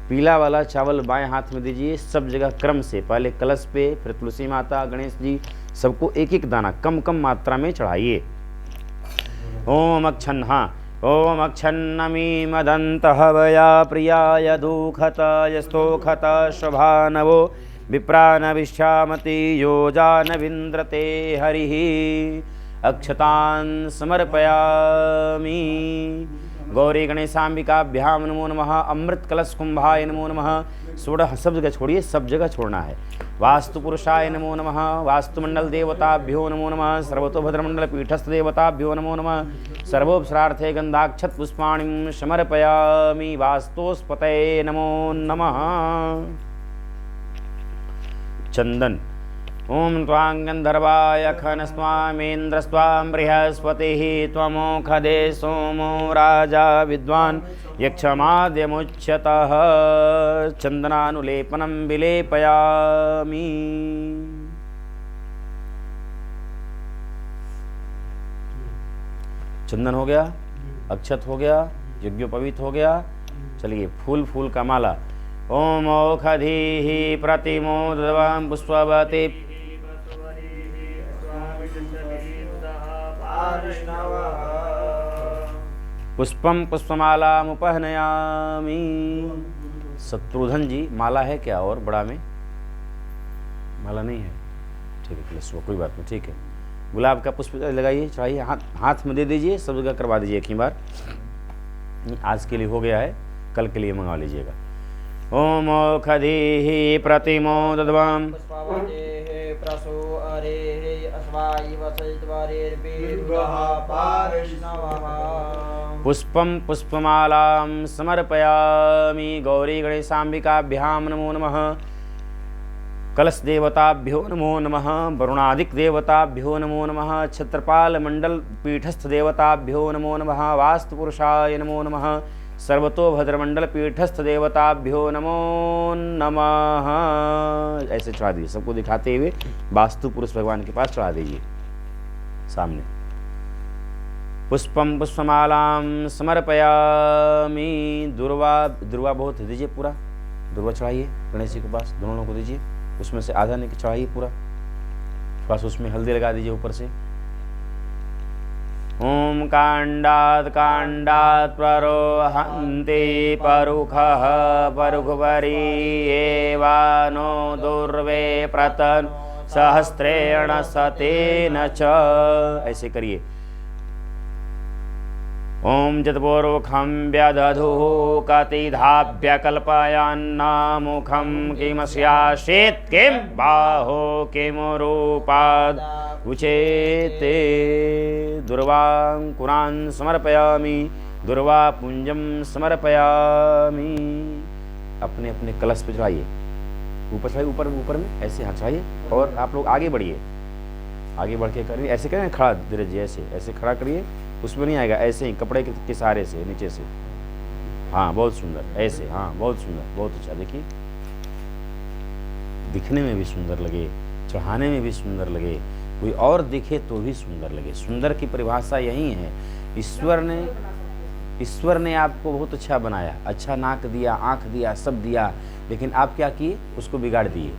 पीला वाला चावल बाएं हाथ में दीजिए। सब जगह क्रम से, पहले कलश पे, फिर तुलसी माता, गणेश जी, सबको एक एक दाना कम कम मात्रा में चढ़ाइए। ओम अक्षन्हा ओम अक्षन्नमी मदंत हवया प्रियाय दुखत यस्तोखत शोभानवो विप्रान विश्यामति योजान विन्द्रते हरिः। अक्षतान् समर्पयामि। गौरी गणेशाम्बिकाभ्यां नमो नमः। अमृत कलश कुंभाय नमो नमः। 16 सब जगह छोड़िए, सब जगह छोड़ना है। वास्तु पुरुषाय नमो नमः। वास्तुमंडल देवताभ्यो नमो नमः। सर्वतोभद्रमंडल पीठस्थ देवताभ्यो नमो नमः। सर्वोपसरार्थे गंधाक्षत पुष्पाणिं समर्पयामि। वास्तुस्पतये नमो नमः। चंदन। ओम त्वां गंधर्वाय खनस्वामेन्द्रस्त्वां बृहस्पतिः त्वमोखदे सोमो राजा विद्वान् यक्षमाद्यमुच्यतः। चंदनानुलेपनं विलेपयामि। चंदन हो गया, अक्षत हो गया, यज्ञोपवीत हो गया। चलिए फूल का माला। ओम औषधीः प्रतिमोदवं पुष्पवती पुष्पम पुष्पमालामुपहनयामि। शत्रुघ्न जी, माला है क्या? और बड़ा में माला नहीं है, ठीक है, कोई बात नहीं, ठीक है। गुलाब का पुष्प लगाइए, चढ़ाइए, हाथ में दे दीजिए, सब जगह करवा दीजिए एक ही बार। आज के लिए हो गया है, कल के लिए मंगवा लीजिएगा। ओम औषधीः प्रतिमोदध्वं पुष्पम पुष्पमालां समर्पयामि। गौरी गणेशाम्बिकाभ्यां नमो नमः। कलश देवताभ्यो नमो नमः। वरुणादिक देवताभ्यो नमो नमः। छत्रपाल मंडल पीठस्थ देवताभ्यो नमो नमः। वास्तु पुरुषाय नमो नमः। सर्वतोभद्रमंडल पीठस्थ देवताभ्यो नमो नमः। ऐसे चढ़ा दीजिए, सबको दिखाते हुए वास्तु पुरुष भगवान के पास चढ़ा दीजिए। सामने। पुष्पम पुष्पमालां समर्पयामि। दुर्वा बहुत दीजिए, पूरा दुर्वा चढ़ाइए गणेश जी के पास, दोनों लोगों को दीजिए। उसमें से आधा नहीं चढ़ाइए पूरा, थोड़ा सा उसमें हल्दी लगा दीजिए ऊपर से। ओम कांडात् प्ररोहन्ति परुखः परुखवरी एवानो दुर्वे प्रतन सहस्रेण सतेन च। ऐसे करिए। ओम जतपूर्वखं व्यदधुः कतिधाभ्यकल्पयन्नामुखं किमस्याश्चेत् किं बाहो किमुरूपाद् उचेते। दुर्वांकुरान् समर्पयामि, दुर्वापुंजं समर्पयामि। अपने अपने कलश पे चढ़ाइए, ऊपर चढ़ाइए, ऊपर में ऐसे हाथ चढ़ाइए। और आप लोग आगे बढ़िए, आगे बढ़ के करिए। ऐसे करें खड़ा, धीरे जी ऐसे खड़ा करिए, उसमें नहीं आएगा, ऐसे ही कपड़े के सहारे से नीचे से। हाँ बहुत सुंदर, ऐसे, हाँ बहुत सुंदर, बहुत अच्छा। देखिए दिखने में भी सुंदर लगे, चढ़ाने में भी सुंदर लगे, कोई और दिखे तो भी सुंदर लगे। सुंदर की परिभाषा यही है। ईश्वर ने आपको बहुत अच्छा बनाया, अच्छा नाक दिया, आँख दिया, सब दिया, लेकिन आप क्या किए, उसको बिगाड़ दिए।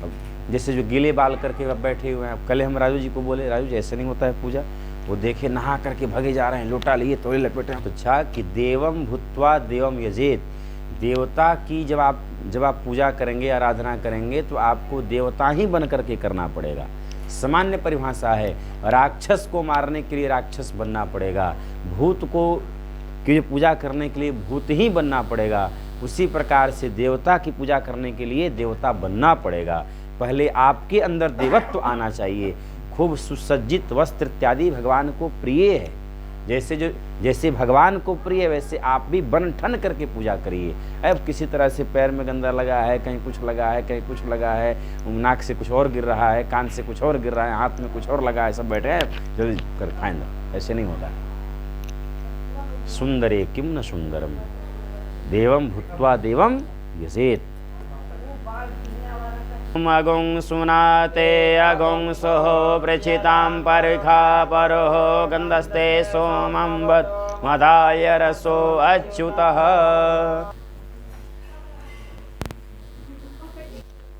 अब जैसे जो गीले बाल करके अब बैठे हुए हैं, कल हम राजू जी को बोले, राजू जी ऐसे नहीं होता है पूजा। वो देखे नहा करके भगे जा रहे हैं, लोटा लिए तोड़े लपेटे। तो अच्छा कि देवम भूत्वा देवम यजेत। देवता की जब आप पूजा करेंगे, आराधना करेंगे, तो आपको देवता ही बन करके करना पड़ेगा। सामान्य परिभाषा है, राक्षस को मारने के लिए राक्षस बनना पड़ेगा, भूत को की पूजा करने के लिए भूत ही बनना पड़ेगा। उसी प्रकार से देवता की पूजा करने के लिए देवता बनना पड़ेगा। पहले आपके अंदर देवत्व आना चाहिए। खूब सुसज्जित वस्त्र इत्यादि भगवान को प्रिय है। जैसे भगवान को प्रिय है, वैसे आप भी बन ठन करके पूजा करिए। अब किसी तरह से पैर में गंदा लगा है, कहीं कुछ लगा है, कहीं कुछ लगा है, नाक से कुछ और गिर रहा है, कान से कुछ और गिर रहा है, हाथ में कुछ और लगा है, सब बैठे हैं जल्दी कर फाइन। ऐसे नहीं होता। सुंदरे किम न सुंदरम देवम भूत्वा देवम यजेत। अगुं सुनाते अगुं सोह प्रचितां परिखा परोह गंधस्ते सोमं वद मदाय रसो अच्युतः।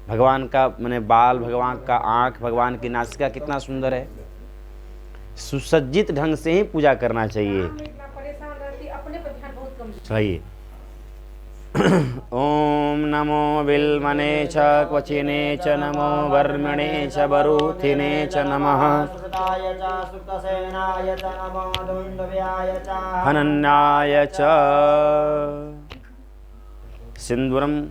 भगवान का मैंने बाल, भगवान का आँख, भगवान की नासिका कितना सुंदर है। सुसज्जित ढंग से ही पूजा करना चाहिए। चाहिए। ओम नमो बिल्मने च क्वचिने च नमो वर्मणे च बरूथिने च नमः। हनन्याय च। सिंदूरम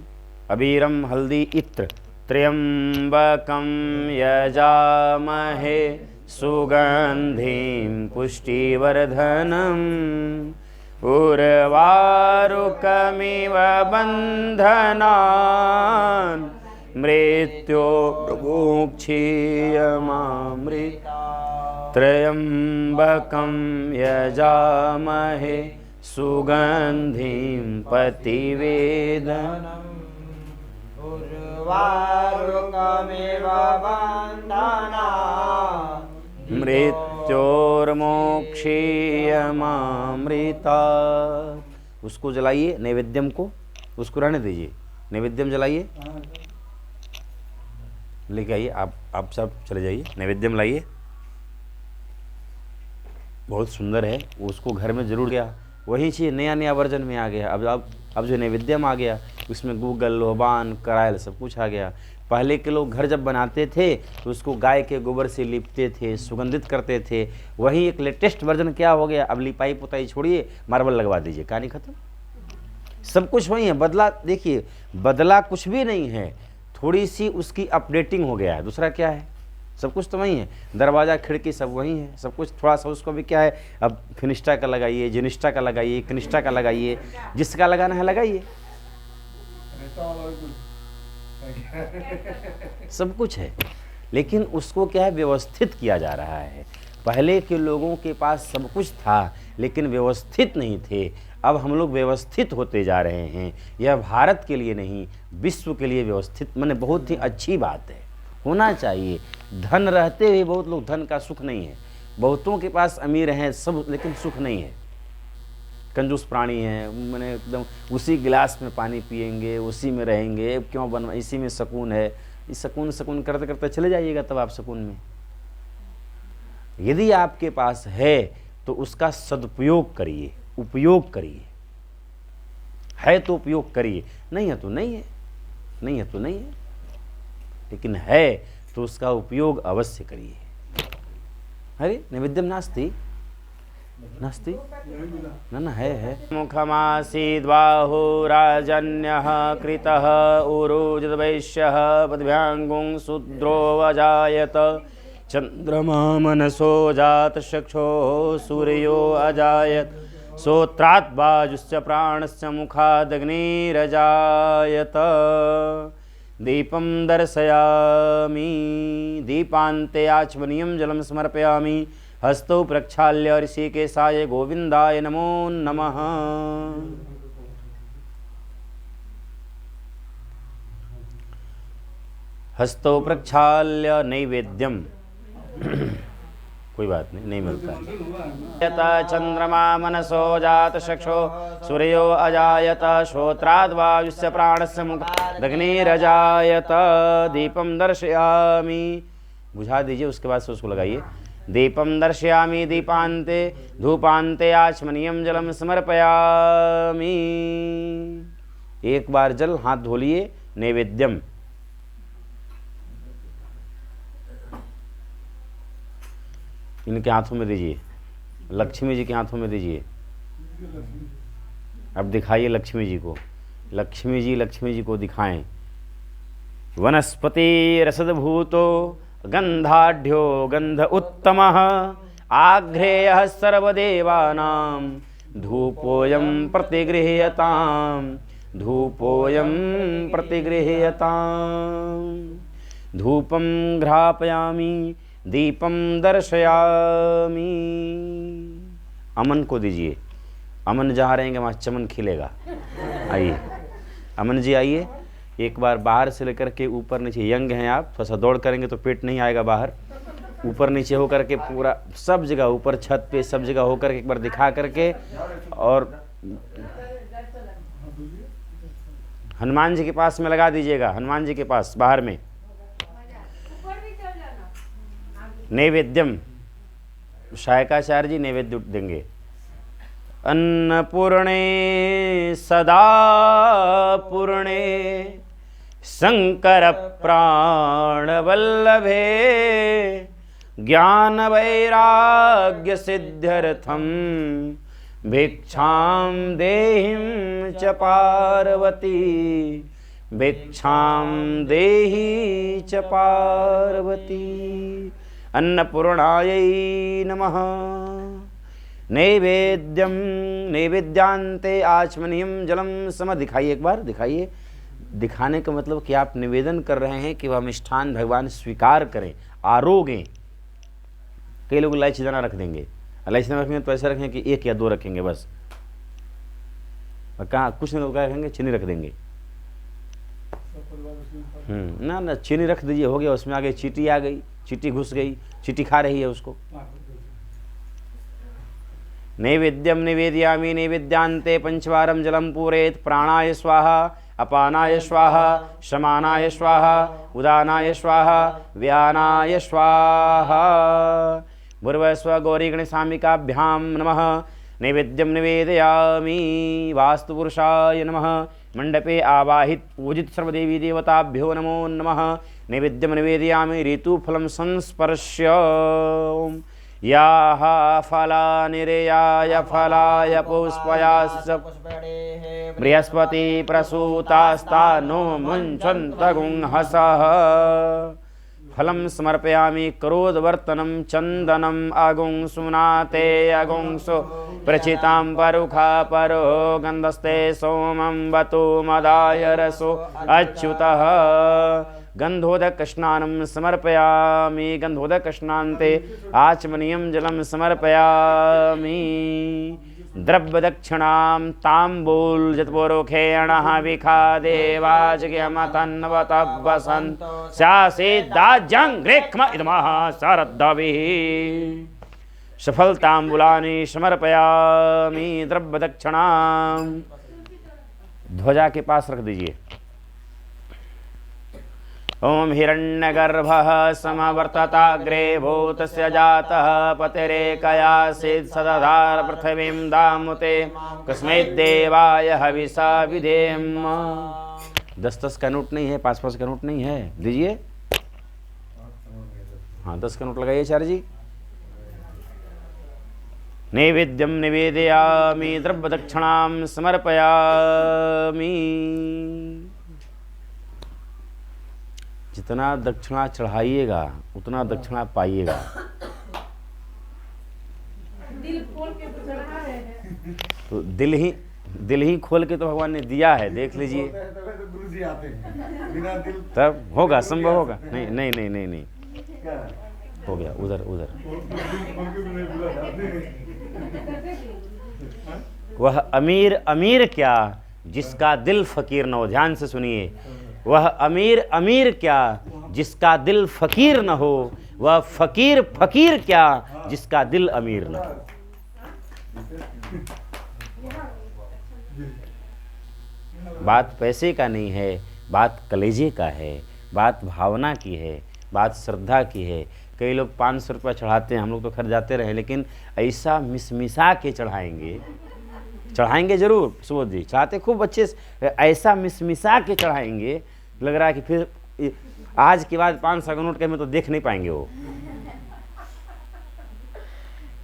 अबीरम हल्दी इत्र त्र्यंबकं यजामहे सुगंधिं पुष्टिवर्धनम् उर्वारुकमिव बन्धनान् मृत्योर्मुक्षीयमामृत। त्र्यंबकं यजामहे सुगंधिं पतिवेदनम् उर्वारुकमिव बन्धनान् मृत्योर्मोक्षीयमामृता। उसको जलाइए, नैवेद्यम को उसको रहने दीजिए, नैवेद्यम जलाइए, लेके आइए। आप सब चले जाइए, नैवेद्यम लाइए। बहुत सुंदर है, उसको घर में जरूर गया। वही चीज़ नया वर्जन में आ गया। अब जो नैवेद्यम आ गया, उसमें गूगल, लोहबान, करायल सब कुछ आ गया। पहले के लोग घर जब बनाते थे तो उसको गाय के गोबर से लिपते थे, सुगंधित करते थे। वही एक लेटेस्ट वर्जन क्या हो गया, अब लिपाई पुताई छोड़िए, मार्बल लगवा दीजिए, कहानी खत्म। सब कुछ वही है, बदला देखिए, बदला कुछ भी नहीं है, थोड़ी सी उसकी अपडेटिंग हो गया है। दूसरा क्या है, सब कुछ तो वही है। दरवाज़ा खिड़की सब वही है, सब कुछ थोड़ा सा उसको भी क्या है, अब फिनिस्टा का लगाइए, जिनिस्टा का लगाइए, कनिस्टा का लगाइए, जिसका लगाना है लगाइए, सब कुछ है। लेकिन उसको क्या है, व्यवस्थित किया जा रहा है। पहले के लोगों के पास सब कुछ था लेकिन व्यवस्थित नहीं थे। अब हम लोग व्यवस्थित होते जा रहे हैं। यह भारत के लिए नहीं, विश्व के लिए व्यवस्थित, माने बहुत ही अच्छी बात है। होना चाहिए। धन रहते हुए बहुत लोग, धन का सुख नहीं है। बहुतों के पास अमीर हैं सब, लेकिन सुख नहीं है। कंजूस प्राणी हैं, मैंने एकदम उसी गिलास में पानी पिएंगे, उसी में रहेंगे, क्यों बनवा, इसी में सुकून है। इस सुकून करते करते चले जाइएगा, तब आप सुकून में। यदि आपके पास है तो उसका सदुपयोग करिए, उपयोग करिए। है तो उपयोग करिए, नहीं है तो नहीं है, नहीं है तो नहीं है, लेकिन है तो उसका उपयोग अवश्य करिए। अरे नैवेद्यम नास्ति नास्ति न है। मुखमासीद्बाहो राजन्यः कृतः उरोजद्वैश्यः पद्भ्याङ्गुं शूद्रो अजायत चन्द्रमा मनसो जातचक्षो सूर्यो अजायत श्रोत्रात् वायुश्च प्राणस्य मुखादग्निरजायत दीपं दर्शयामि दीपान्ते आचमनीयं जलं समर्पयामि हस्तौ प्रक्षाल्य ऋषिकेशाय गोविन्दाय नमो नमः। हस्तौ प्रक्षाल्य नैवेद्यम कोई बात नहीं मिलता है। यथा चंद्रमा मनसो जात चक्षो सूर्यो अजायत श्रोत्राद् वायुस्य प्राणस्य मुखादग्निरजायत दीपम दर्शयामि, बुझा दीजिए, उसके बाद से उसको लगाइए। दीपम दर्शयामि दीपान्ते धूपान्ते आचमनीयं जलम समर्पयामि। एक बार जल हाथ धो लिए। नैवेद्यम, इनके हाथों में दीजिए, लक्ष्मी जी के हाथों में दीजिए। अब दिखाइए लक्ष्मी जी को, लक्ष्मी जी को दिखाएं। वनस्पति रसदभूतो गंधाढ्यो गंध उत्तमः आघ्रेयः सर्वदेवानां धूपोऽयं प्रतिगृह्यताम् धूपोऽयं प्रतिगृह्यताम्। धूपं घ्रापयामि दीपम दर्शयामि। अमन को दीजिए, अमन जहाँ रहेंगे वहाँ चमन खिलेगा। आइए अमन जी आइए, एक बार बाहर से लेकर के ऊपर नीचे, यंग हैं आप, थोड़ा सा दौड़ करेंगे तो पेट नहीं आएगा बाहर। ऊपर नीचे हो करके पूरा सब जगह, ऊपर छत पे सब जगह हो करके एक बार दिखा करके, और हनुमान जी के पास में लगा दीजिएगा, हनुमान जी के पास बाहर में। नैवेद्यम, शायकाचार्य जी नैवेद्य देंगे। अन्नपूर्णे सदा पूर्णे शंकर प्राण वल्लभे ज्ञान वैराग्य सिद्ध्यर्थम भिक्षां देहिं च पार्वती भिक्षां देहि च पार्वती। अन्नपूर्णायै नमः। नैवेद्यम नैवेद्यांते आचमनीयं जलम सम। दिखाइए एक बार, दिखाइए। दिखाने का मतलब कि आप निवेदन कर रहे हैं कि वह मिष्ठान भगवान स्वीकार करें, आरोगें। कई लोग इलायची दाना रख देंगे, इलायची दाना रखेंगे तो ऐसा रखें कि 1 या 2 रखेंगे बस, और कहाँ कुछ नहीं रखेंगे, चीनी रख देंगे। ना चीनी रख दीजिए, हो गया। उसमें आ गई चींटी, आ गई चींटी, घुस गई, चींटी खा रही है उसको। नैवेद्यम निवेदयामि नैवेद्यांते पंचवारं जलम पूरेत। प्राणाय स्वाहा अपानाय स्वाहा शमानाय स्वाहा उदानाय स्वाहा व्यानाय स्वाहा। भूर्भुवस्सुवः गौरी गणेशाम्बिकाभ्यां नमः। नैवेद्यम निवेदयामि वास्तुपुरुषाय नमः। मंडपे आवाहित पूजित सर्वदेवी देवताभ्यो नमो नमः। नैवेद्यम निवेदयामि ऋतुफलं संस्पर्श्य। याः फलानिर्याय फलाय पुष्पयाश्च बृहस्पति प्रसूतास्तानो मुञ्चन्तगुंहसः। फलं समर्पयामि करोद्वर्तनं चन्दनम् अगुंसुनाते अगुंसो प्रचितां परुखा परो गन्धस्ते सोमं वतु मदाय रसो अच्युतः। गन्धोदकस्नानं समर्पयामि गन्धोदकस्नान्ते आचमनीयं जलं समर्पयामि। द्रव्य दक्षिणां तांबूल जतपुरुखेण विखा देवाजगमतन्वतवसन् स्यासेदाज्यं ग्रेक्म इदमः सरद्दभिः सफलतांबुलानि समर्पयामि द्रव्य दक्षिणां। ध्वजा के पास रख दीजिए। ओम हिरण्यगर्भः समवर्तताग्रे भूतस्य जातः पतिरेकयासीत् सदधार पृथिवीं दामुते कस्मै देवाय हविषा विधेम। 10-10 का नोट नहीं है, 5-5 का नोट नहीं है, दीजिए। हाँ 10 का नोट लगाइए आचार्य जी। नैवेद्यम निवेदयामि द्रव्य दक्षिणां समर्पयामि। जितना दक्षिणा चढ़ाइएगा उतना दक्षिणा पाइएगा। दिल खोल के तो चढ़ा रहे हैं। तो दिल ही खोल के तो भगवान ने दिया है, देख लीजिए। गुरु जी आते हैं बिना दिल तब होगा, संभव होगा। नहीं नहीं नहीं नहीं नहीं हो गया। उधर उधर वह अमीर अमीर क्या जिसका दिल फकीर न हो। ध्यान से सुनिए, वह अमीर अमीर क्या जिसका दिल फकीर न हो, वह फकीर फकीर क्या जिसका दिल अमीर न हो। बात पैसे का नहीं है, बात कलेजे का है, बात भावना की है, बात श्रद्धा की है। कई लोग 500 रुपये चढ़ाते हैं, हम लोग तो खर्च जाते रहे, लेकिन ऐसा मिसमिसा के चढ़ाएंगे जरूर। सुबोध जी चाहते खूब अच्छे से, ऐसा मिसमिसा के चढ़ाएंगे, लग रहा है कि फिर आज के बाद 500 का नोट के में तो देख नहीं पाएंगे वो।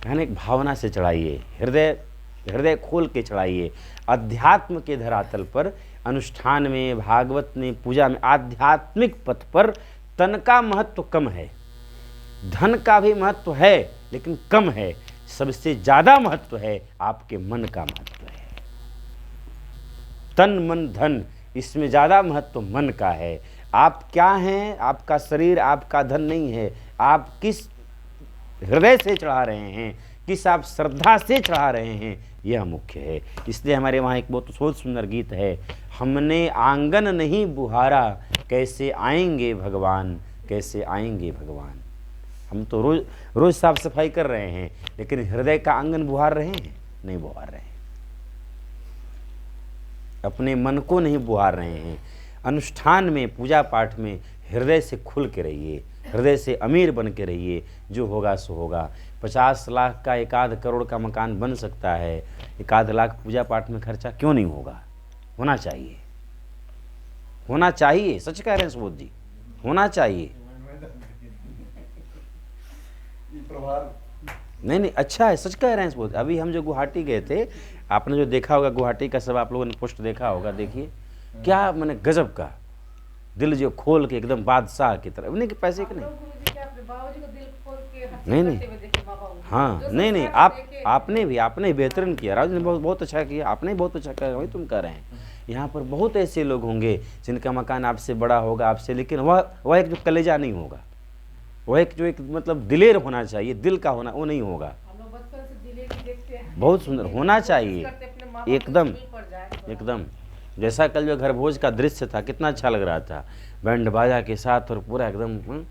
यानी एक भावना से चढ़ाइए, हृदय खोल के चढ़ाइए। अध्यात्म के धरातल पर, अनुष्ठान में, भागवत में, पूजा में, आध्यात्मिक पथ पर तन का महत्व कम है, धन का भी महत्व है लेकिन कम है। सबसे ज्यादा महत्व है आपके मन का महत्व है। तन मन धन, इसमें ज्यादा महत्व मन का है। आप क्या हैं, आपका शरीर आपका धन नहीं है। आप किस हृदय से चढ़ा रहे हैं, किस आप श्रद्धा से चढ़ा रहे हैं, यह मुख्य है। इसलिए हमारे वहाँ एक बहुत सुंदर गीत है, हमने आंगन नहीं बुहारा कैसे आएंगे भगवान, कैसे आएंगे भगवान। हम तो रोज साफ सफाई कर रहे हैं, लेकिन हृदय का आंगन बुहार रहे हैं, नहीं बुहार रहे हैं। अपने मन को नहीं बुहार रहे हैं। अनुष्ठान में, पूजा पाठ में हृदय से खुल के रहिए, हृदय से अमीर बन के रहिए। जो होगा सो होगा। 50 लाख का 1 करोड़ का मकान बन सकता है, 1 लाख पूजा पाठ में खर्चा क्यों नहीं होगा? होना चाहिए, होना चाहिए। सच कह रहे हैं सुबोध जी, होना चाहिए। नहीं अच्छा है, सच कह रहे हैं सुबोध। अभी हम जो गुवाहाटी गए थे, आपने जो देखा होगा गुवाहाटी का, सब आप लोगों ने पोस्ट देखा होगा। देखिए क्या मैंने गजब का दिल जो खोल के एकदम बादशाह की तरह, नहीं कि पैसे के नहीं, नहीं हाँ नहीं आपने बेहतरीन किया। राजू ने बहुत अच्छा किया, आपने बहुत अच्छा किया, वही तुम कह रहे हैं। यहाँ पर बहुत ऐसे लोग होंगे जिनका मकान आपसे बड़ा होगा, आपसे, लेकिन वह एक जो कलेजा नहीं होगा, वह एक जो एक मतलब दिलेर होना चाहिए, दिल का होना, वो नहीं होगा। बहुत सुंदर होना चाहिए, एकदम जैसा कल जो घर भोज का दृश्य था, कितना अच्छा लग रहा था, बैंड बाजा के साथ और पूरा एकदम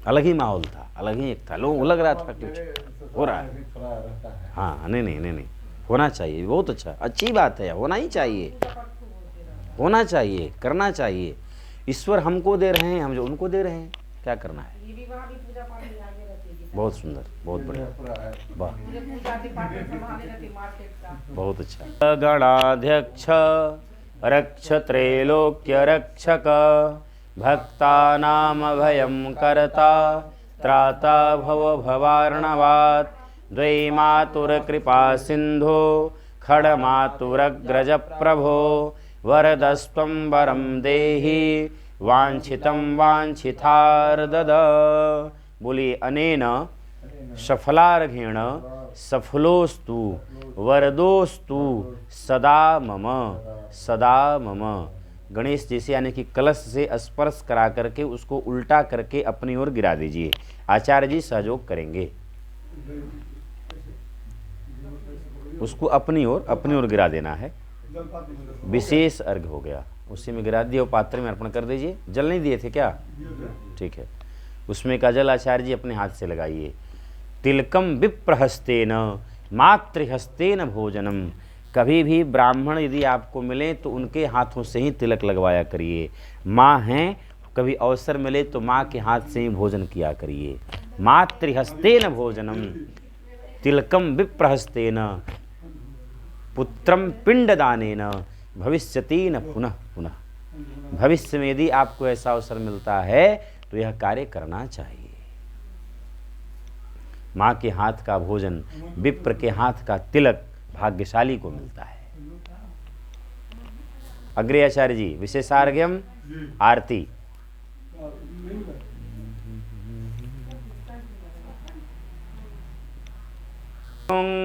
अलग ही माहौल था, अलग ही एक था। लोग लग रहा था कुछ हो रहा है। हाँ नहीं होना चाहिए, बहुत अच्छा, अच्छी बात है, होना ही चाहिए, होना चाहिए, करना चाहिए। ईश्वर हमको दे रहे हैं, हम जो उनको दे रहे हैं, क्या करना है। बहुत सुंदर, बहुत बढ़िया, वाह, बहुत अच्छा। गणाध्यक्ष रक्ष त्रैलोक्य रक्षक भक्तानाम अभयं कर्ता त्राता भव भवार्णवात् द्वैमातुर कृपा सिंधो खड़मातुरग्रज प्रभो वरदस्त्वं वरं देहि वांछितं वांछितार्दद। बोलिए अनेन सफलार्घेण सफलोस्तु वरदोस्तु सदा मम, सदा मम। गणेश जैसे यानी कि कलश से स्पर्श करा करके उसको उल्टा करके अपनी ओर गिरा दीजिए। आचार्य जी सहयोग करेंगे। उसको अपनी ओर गिरा देना है। विशेष अर्घ हो गया, उसी में गिरा दिया, पात्र में अर्पण कर दीजिए। जल नहीं दिए थे क्या? ठीक है, उसमें का जल आचार्य जी अपने हाथ से लगाइए। तिलकम विप्रहस्तेन मातृहस्तेन भोजनम। कभी भी ब्राह्मण यदि आपको मिले तो उनके हाथों से ही तिलक लगवाया करिए। माँ हैं, कभी अवसर मिले तो माँ के हाथ से ही भोजन किया करिए। मातृहस्तेन भोजनम तिलकम विप्रहस्तेन पुत्रम पिंडदानेन भविष्यति न पुनः पुनः। भविष्य में यदि आपको ऐसा अवसर मिलता है तो यह कार्य करना चाहिए। माँ के हाथ का भोजन, विप्र के हाथ का तिलक भाग्यशाली को मिलता है। अग्रे आचार्य जी विशेषार्घ्यम आरती।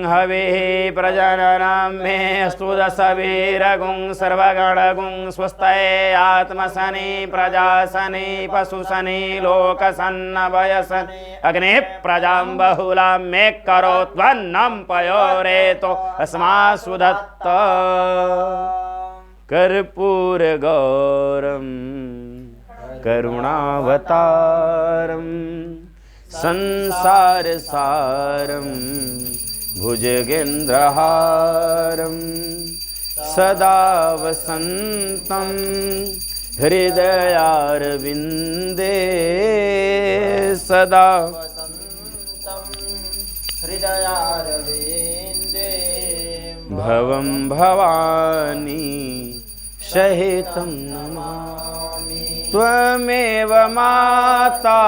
हवे प्रजननं मे स्तुत सवीरगुं सर्वगणगुं स्वस्ते आत्मसनि प्रजासनि पशुसनि लोकसन्नवयसनि अग्ने प्रजां बहुलां मे करोत्वन्नं पयोरेतो अस्मासु दत्त। कर्पूर गौरम करुणावतारम संसार सारम भुजगेन्द्रहारं सदा वसन्तं हृदयारविन्दे सदा हृदयारविन्दे भवं भवानी सहितं नमामि। त्वमेव माता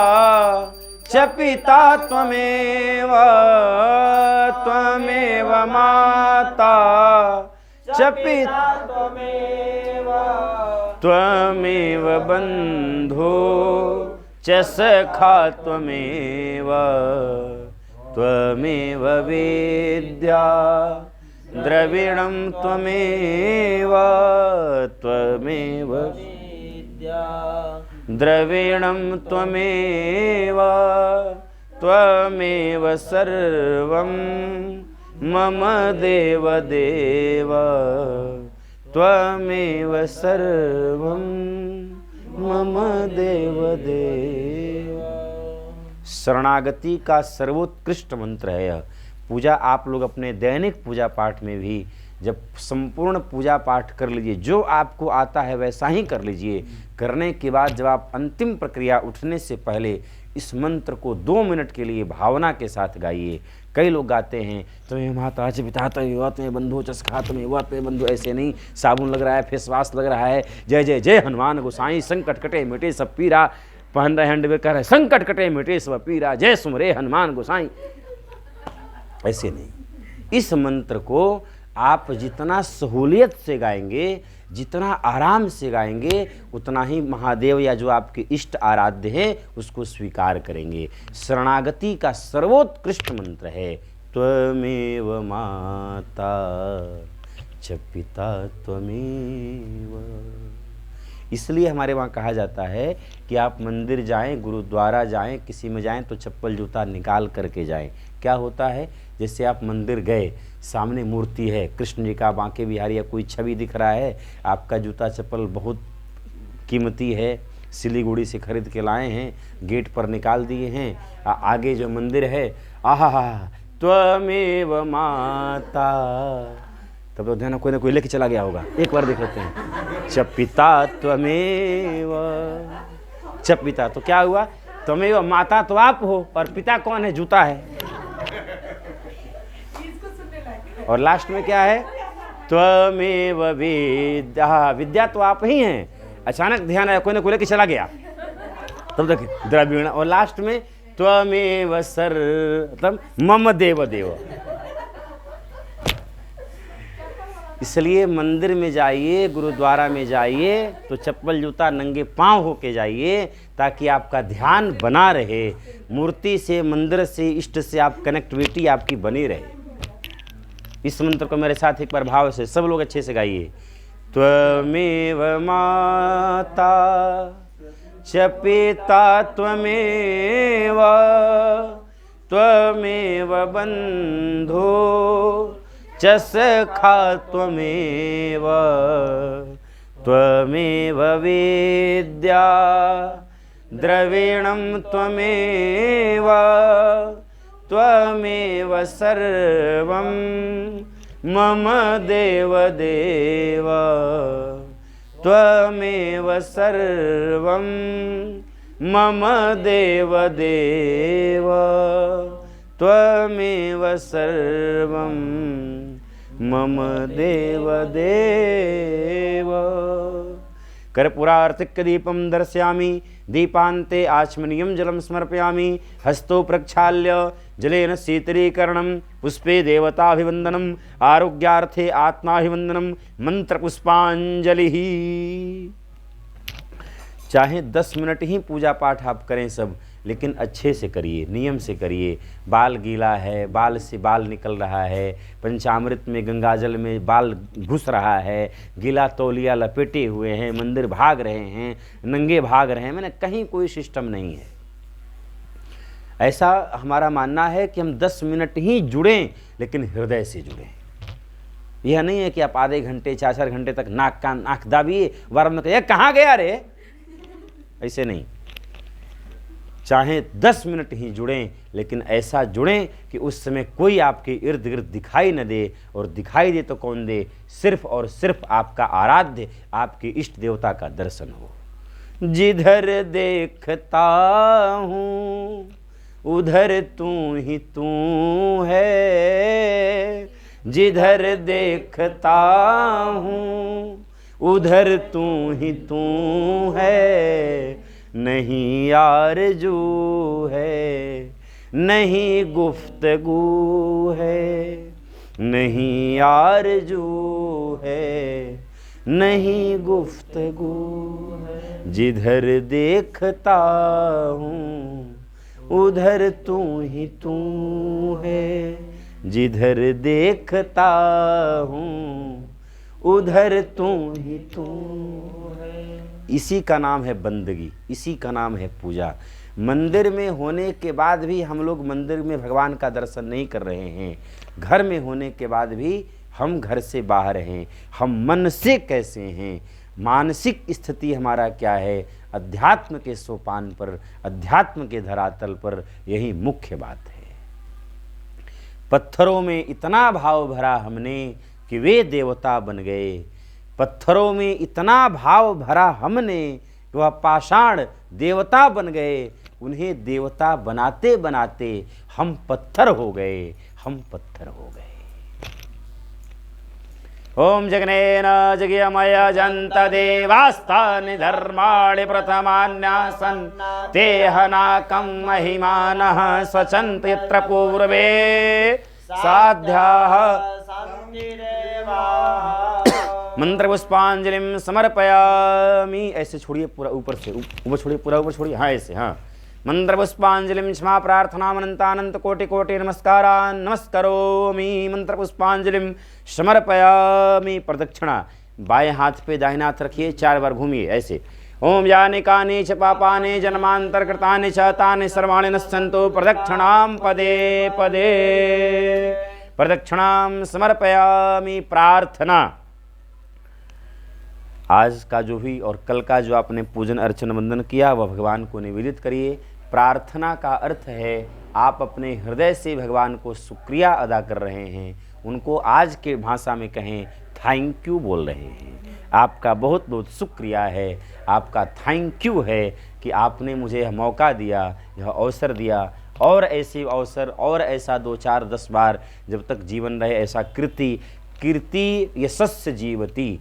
च पिता त्वमेव, त्वमेव माता च पिता त्वमेव, त्वमेव बन्धो च सखा त्वमेव, त्वमेव वेद्या द्रविणं त्वमेव, त्वमेव विद्या द्रविणं त्वमेव, त्वमेव सर्वं मम देव देव, त्वमेव सर्वं मम देव देव। शरणागति का सर्वोत्कृष्ट मंत्र है यह। पूजा आप लोग अपने दैनिक पूजा पाठ में भी जब संपूर्ण पूजा पाठ कर लीजिए, जो आपको आता है वैसा ही कर लीजिए। करने के बाद जब आप अंतिम प्रक्रिया उठने से पहले इस मंत्र को 2 मिनट के लिए भावना के साथ गाइए। कई लोग गाते हैं तुम्हें माता च पिता त्वमेव, तुम्हें बंधु च सखा त्वमेव, तुम्हें बंधु। ऐसे नहीं, साबुन लग रहा है, फेस वॉश लग रहा है, जय जय जय हनुमान गोसाई, संकट कटे मिटे सब पीरा, पहन रहे हैंडबैग कर रहे संकट कटे मिटे सब पीरा, जय सुमरे हनुमान गोसाई। ऐसे नहीं, इस मंत्र को आप जितना सहूलियत से गाएंगे, जितना आराम से गाएंगे, उतना ही महादेव या जो आपके इष्ट आराध्य है उसको स्वीकार करेंगे। शरणागति का सर्वोत्कृष्ट मंत्र है त्वमेव माता च पिता त्वमेव। इसलिए हमारे वहाँ कहा जाता है कि आप मंदिर जाएं, गुरुद्वारा जाएं, किसी में जाएं तो चप्पल जूता निकाल करके जाएं। क्या होता है, जैसे आप मंदिर गए, सामने मूर्ति है, कृष्ण जी का, बांके बिहारी या कोई छवि दिख रहा है, आपका जूता चप्पल बहुत कीमती है, सिलीगुड़ी से खरीद के लाए हैं, गेट पर निकाल दिए हैं, आगे जो मंदिर है, आहा त्वमेव माता, तब तो ध्यान कोई ना कोई लेके चला गया होगा। एक बार देख लेते हैं, च पिता त्वमेव, च पिता तो क्या हुआ, त्वमेव माता तो आप हो और पिता कौन है, जूता है। और लास्ट में क्या है, त्वमेव विद्या, विद्या तो आप ही हैं। अचानक ध्यान आया, कोई ना कोई लेके चला गया, तब देखिए द्रविण। और लास्ट में त्वमेव सर्वं मम देव देव। इसलिए मंदिर में जाइए, गुरुद्वारा में जाइए तो चप्पल जूता नंगे पांव होके जाइए, ताकि आपका ध्यान बना रहे, मूर्ति से, मंदिर से, इष्ट से आप कनेक्टिविटी आपकी बनी रहे। इस मंत्र को मेरे साथ एक बार भाव से सब लोग अच्छे से गाइए। त्वमेव माता च पिता त्वमेव, त्वमेव बन्धो चषखा त्वमेव त्वमेव विद्या द्रविणं त्वमेव त्वमेव सर्वं मम देवदेव त्वमेव सर्वं मम देवदेव त्वमेव सर्वं मम देवदेव। कर्पूरार्तिकदीपं दर्शयामि दीपान्ते आचमनीयं जलं समर्पयामि हस्तो प्रक्षाल्य जलेन शीतलीकरणं पुष्पे देवताभिवन्दनम् आरोग्यार्थे आत्माभिवन्दनं मंत्रपुष्पांजलि। चाहे 10 मिनट ही पूजा पाठ आप करें सब, लेकिन अच्छे से करिए, नियम से करिए। बाल गीला है, बाल से बाल निकल रहा है, पंचामृत में गंगाजल में बाल घुस रहा है, गीला तौलिया लपेटे हुए हैं, मंदिर भाग रहे हैं, नंगे भाग रहे हैं, मैंने कहीं कोई सिस्टम नहीं है। ऐसा हमारा मानना है कि हम 10 मिनट ही जुड़ें, लेकिन हृदय से जुड़ें। यह नहीं है कि आप आधे घंटे 4-4 घंटे तक नाक कान आँख दाबिए, वार में कहिए कहाँ गया रे, ऐसे नहीं। चाहे 10 मिनट ही जुड़ें, लेकिन ऐसा जुड़ें कि उस समय कोई आपके इर्द गिर्द दिखाई न दे, और दिखाई दे तो कौन दे, सिर्फ और सिर्फ आपका आराध्य, आपके इष्ट देवता का दर्शन हो। जिधर देखता हूँ उधर तू ही तू है, जिधर देखता हूँ उधर तू ही तू है, नहीं आरज़ू है नहीं गुफ्तगू है, नहीं आरज़ू है नहीं गुफ्तगू है। जिधर देखता हूँ उधर तू ही तू है, जिधर देखता हूँ उधर तू ही तू है। इसी का नाम है बंदगी, इसी का नाम है पूजा। मंदिर में होने के बाद भी हम लोग मंदिर में भगवान का दर्शन नहीं कर रहे हैं, घर में होने के बाद भी हम घर से बाहर हैं। हम मन से कैसे हैं, मानसिक स्थिति हमारा क्या है, अध्यात्म के सोपान पर, अध्यात्म के धरातल पर, यही मुख्य बात है। पत्थरों में इतना भाव भरा हमने कि वे देवता बन गए, पत्थरों में इतना भाव भरा हमने कि वह पाषाण देवता बन गए। उन्हें देवता बनाते बनाते हम पत्थर हो गए, हम पत्थर हो गए। ओम जगनेन जगयमय जंत देवास्तानि धर्माणि प्रथमान्यासन् तेहनाकं महिमानः स्वचन्त यत्र पूर्वे साध्याः मंत्र पुष्पांजलिम समर्पयामि। ऐसे छोड़िए पूरा ऊपर से, ऊपर छोड़िए, पूरा ऊपर छोड़िए, हाँ ऐसे, हाँ। मंत्र पुष्पांजलिम क्षमा प्रार्थना अनंतानंत कोटि कोटि नमस्कारान् नमस्करोमि। मंत्र पुष्पांजलिम समर्पयामि। प्रदक्षिणा बाएं हाथ पे दाहिना हाथ रखिए, 4 बार घूमिए ऐसे। ओम यानि कानि च पापानि जन्मांतरकृतानि च तानि सर्वाणि नश्यन्तु प्रदक्षिणां पदे पदे प्रदक्षिणां समर्पयामि। प्रार्थना, आज का जो भी और कल का जो आपने पूजन अर्चन वंदन किया वह भगवान को निवेदित करिए। प्रार्थना का अर्थ है आप अपने हृदय से भगवान को शुक्रिया अदा कर रहे हैं, उनको आज के भाषा में कहें थैंक यू बोल रहे हैं। आपका बहुत बहुत शुक्रिया है, आपका थैंक यू है कि आपने मुझे यह मौका दिया, यह अवसर दिया, और ऐसे अवसर और ऐसा 2 4 10 बार जब तक जीवन रहे ऐसा कीर्ति यशस्य जीवती,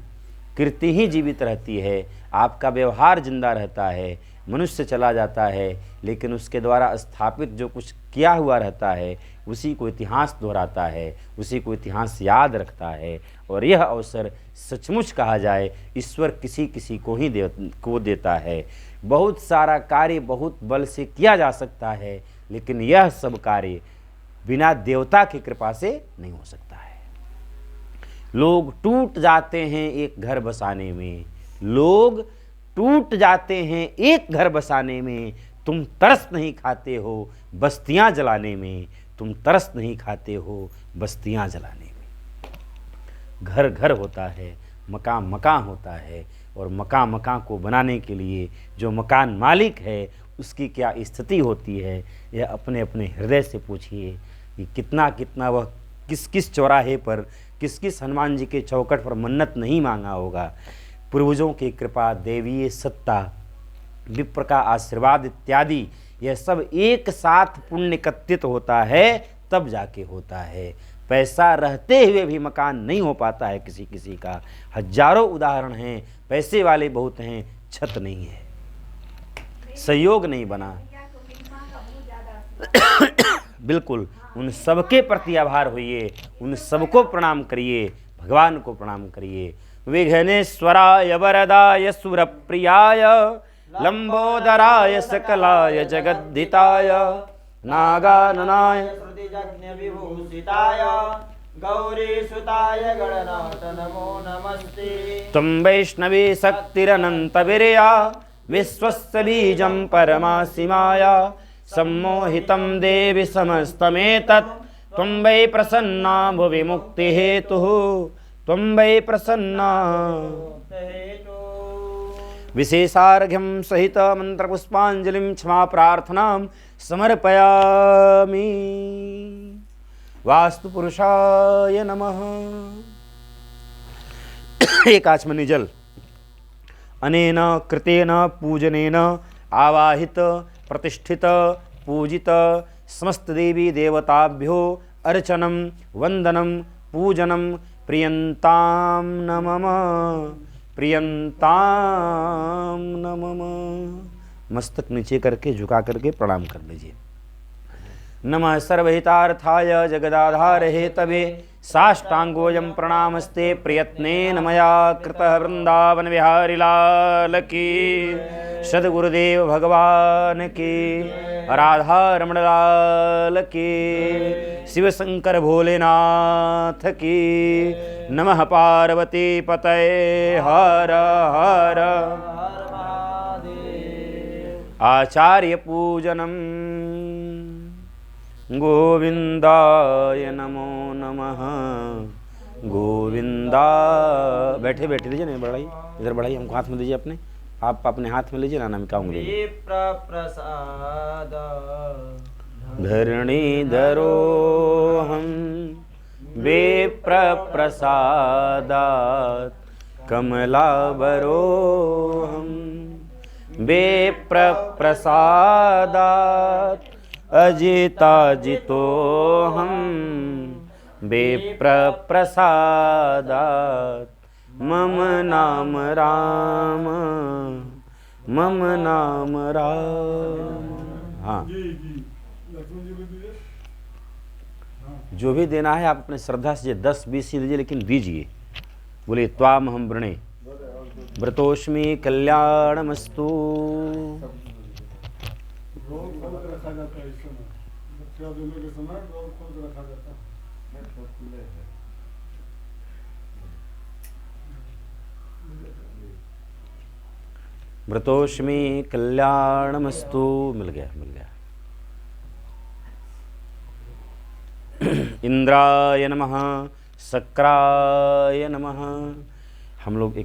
कीर्ति ही जीवित रहती है। आपका व्यवहार जिंदा रहता है, मनुष्य चला जाता है, लेकिन उसके द्वारा स्थापित जो कुछ किया हुआ रहता है उसी को इतिहास दोहराता है, उसी को इतिहास याद रखता है। और यह अवसर सचमुच कहा जाए ईश्वर किसी किसी को ही देता है। बहुत सारा कार्य बहुत बल से किया जा सकता है, लेकिन यह सब कार्य बिना देवता की कृपा से नहीं हो सकता है। लोग टूट जाते हैं एक घर बसाने में, लोग टूट जाते हैं एक घर बसाने में। तुम तरस नहीं खाते हो बस्तियां जलाने में, तुम तरस नहीं खाते हो बस्तियां जलाने में। घर घर होता है, मकान मकान होता है। और मकान मकान को बनाने के लिए जो मकान मालिक है उसकी क्या स्थिति होती है, यह अपने अपने हृदय से पूछिए कि कितना कितना वह किस किस चौराहे पर, किस किस हनुमान जी के चौखट पर मन्नत नहीं मांगा होगा। पूर्वजों की कृपा, दैवीय सत्ता, विप्र का आशीर्वाद इत्यादि यह सब एक साथ पुण्य एकत्रित होता है तब जाके होता है। पैसा रहते हुए भी मकान नहीं हो पाता है किसी किसी का। हजारों उदाहरण हैं, पैसे वाले बहुत हैं, छत नहीं है, सहयोग नहीं बना। बिल्कुल उन सबके प्रति आभार होइए, उन सबको प्रणाम करिए, भगवान को प्रणाम करिए। विघ्नेश्वराय वरदाय सुरप्रियाय लंबोदराय सकलाय जगद्धिताय नागाननाय श्रुतिजज्ञ विभूषिताय गौरीसुताय गणनाथ नमो नमस्ते। त्वं वैष्णवी शक्तिरनन्तवीर्या विश्वस्य बीजं परमासि माया सम्मोहितं देवि समस्तमेतत् त्वं वै प्रसन्ना भुवि मुक्तिहेतुः त्वं वै प्रसन्ना। विशेषार्घ्यं सहित मंत्रपुष्पांजलिं क्षमा प्रार्थनां समर्पयामि। वास्तु पुरुषाय नमः। एक आचमनी जल अनेन कृतेन पूजनेन आवाहित प्रतिष्ठित पूजित समस्त देवी देवताभ्यो अर्चनं वंदनं पूजनं प्रियंतां नमः प्रियंतां नमः। मस्तक नीचे करके झुका करके प्रणाम कर लीजिए। नमः सर्वहितार्थाय जगदाधार हेतवे साष्टांगोऽयं प्रणामस्ते प्रयत्नेन मया कृतः। वृंदावन विहारी लाल की, सद्गुरुदेव भगवान की, राधा रमण लाल की, शिव शंकर भोलेनाथ की। नमः पार्वती पतये हर हर आचार्य पूजनम गोविंदाय नमो नमः गोविंदा। बैठे बैठे दीजिए नहीं बढ़ाई, इधर बढ़ाई, हमको हाथ में दीजिए अपने, आप अपने हाथ में लीजिए, नाना में का उंगली प्रसाद धरणी धरो हम विप्र प्रसादात कमलाबरो हम विप्र प्रसादात अजिता जितो हम विप्र प्रसादात मम नाम राम मम नाम राम। हाँ, जो भी देना है आप अपने श्रद्धा से 10-20 ही दीजिए, लेकिन दीजिए। बोले त्वाम हम वृणे व्रतोष्मी कल्याणमस्तु। रखा जाता है इस समय, बच्चा देने के समय रोल खोल के रखा जाता है। व्रतोष्मी कल्याणमस्तु। मिल गया मिल गया। इंद्राय नमः, शक्राय नमः। हम लोग एक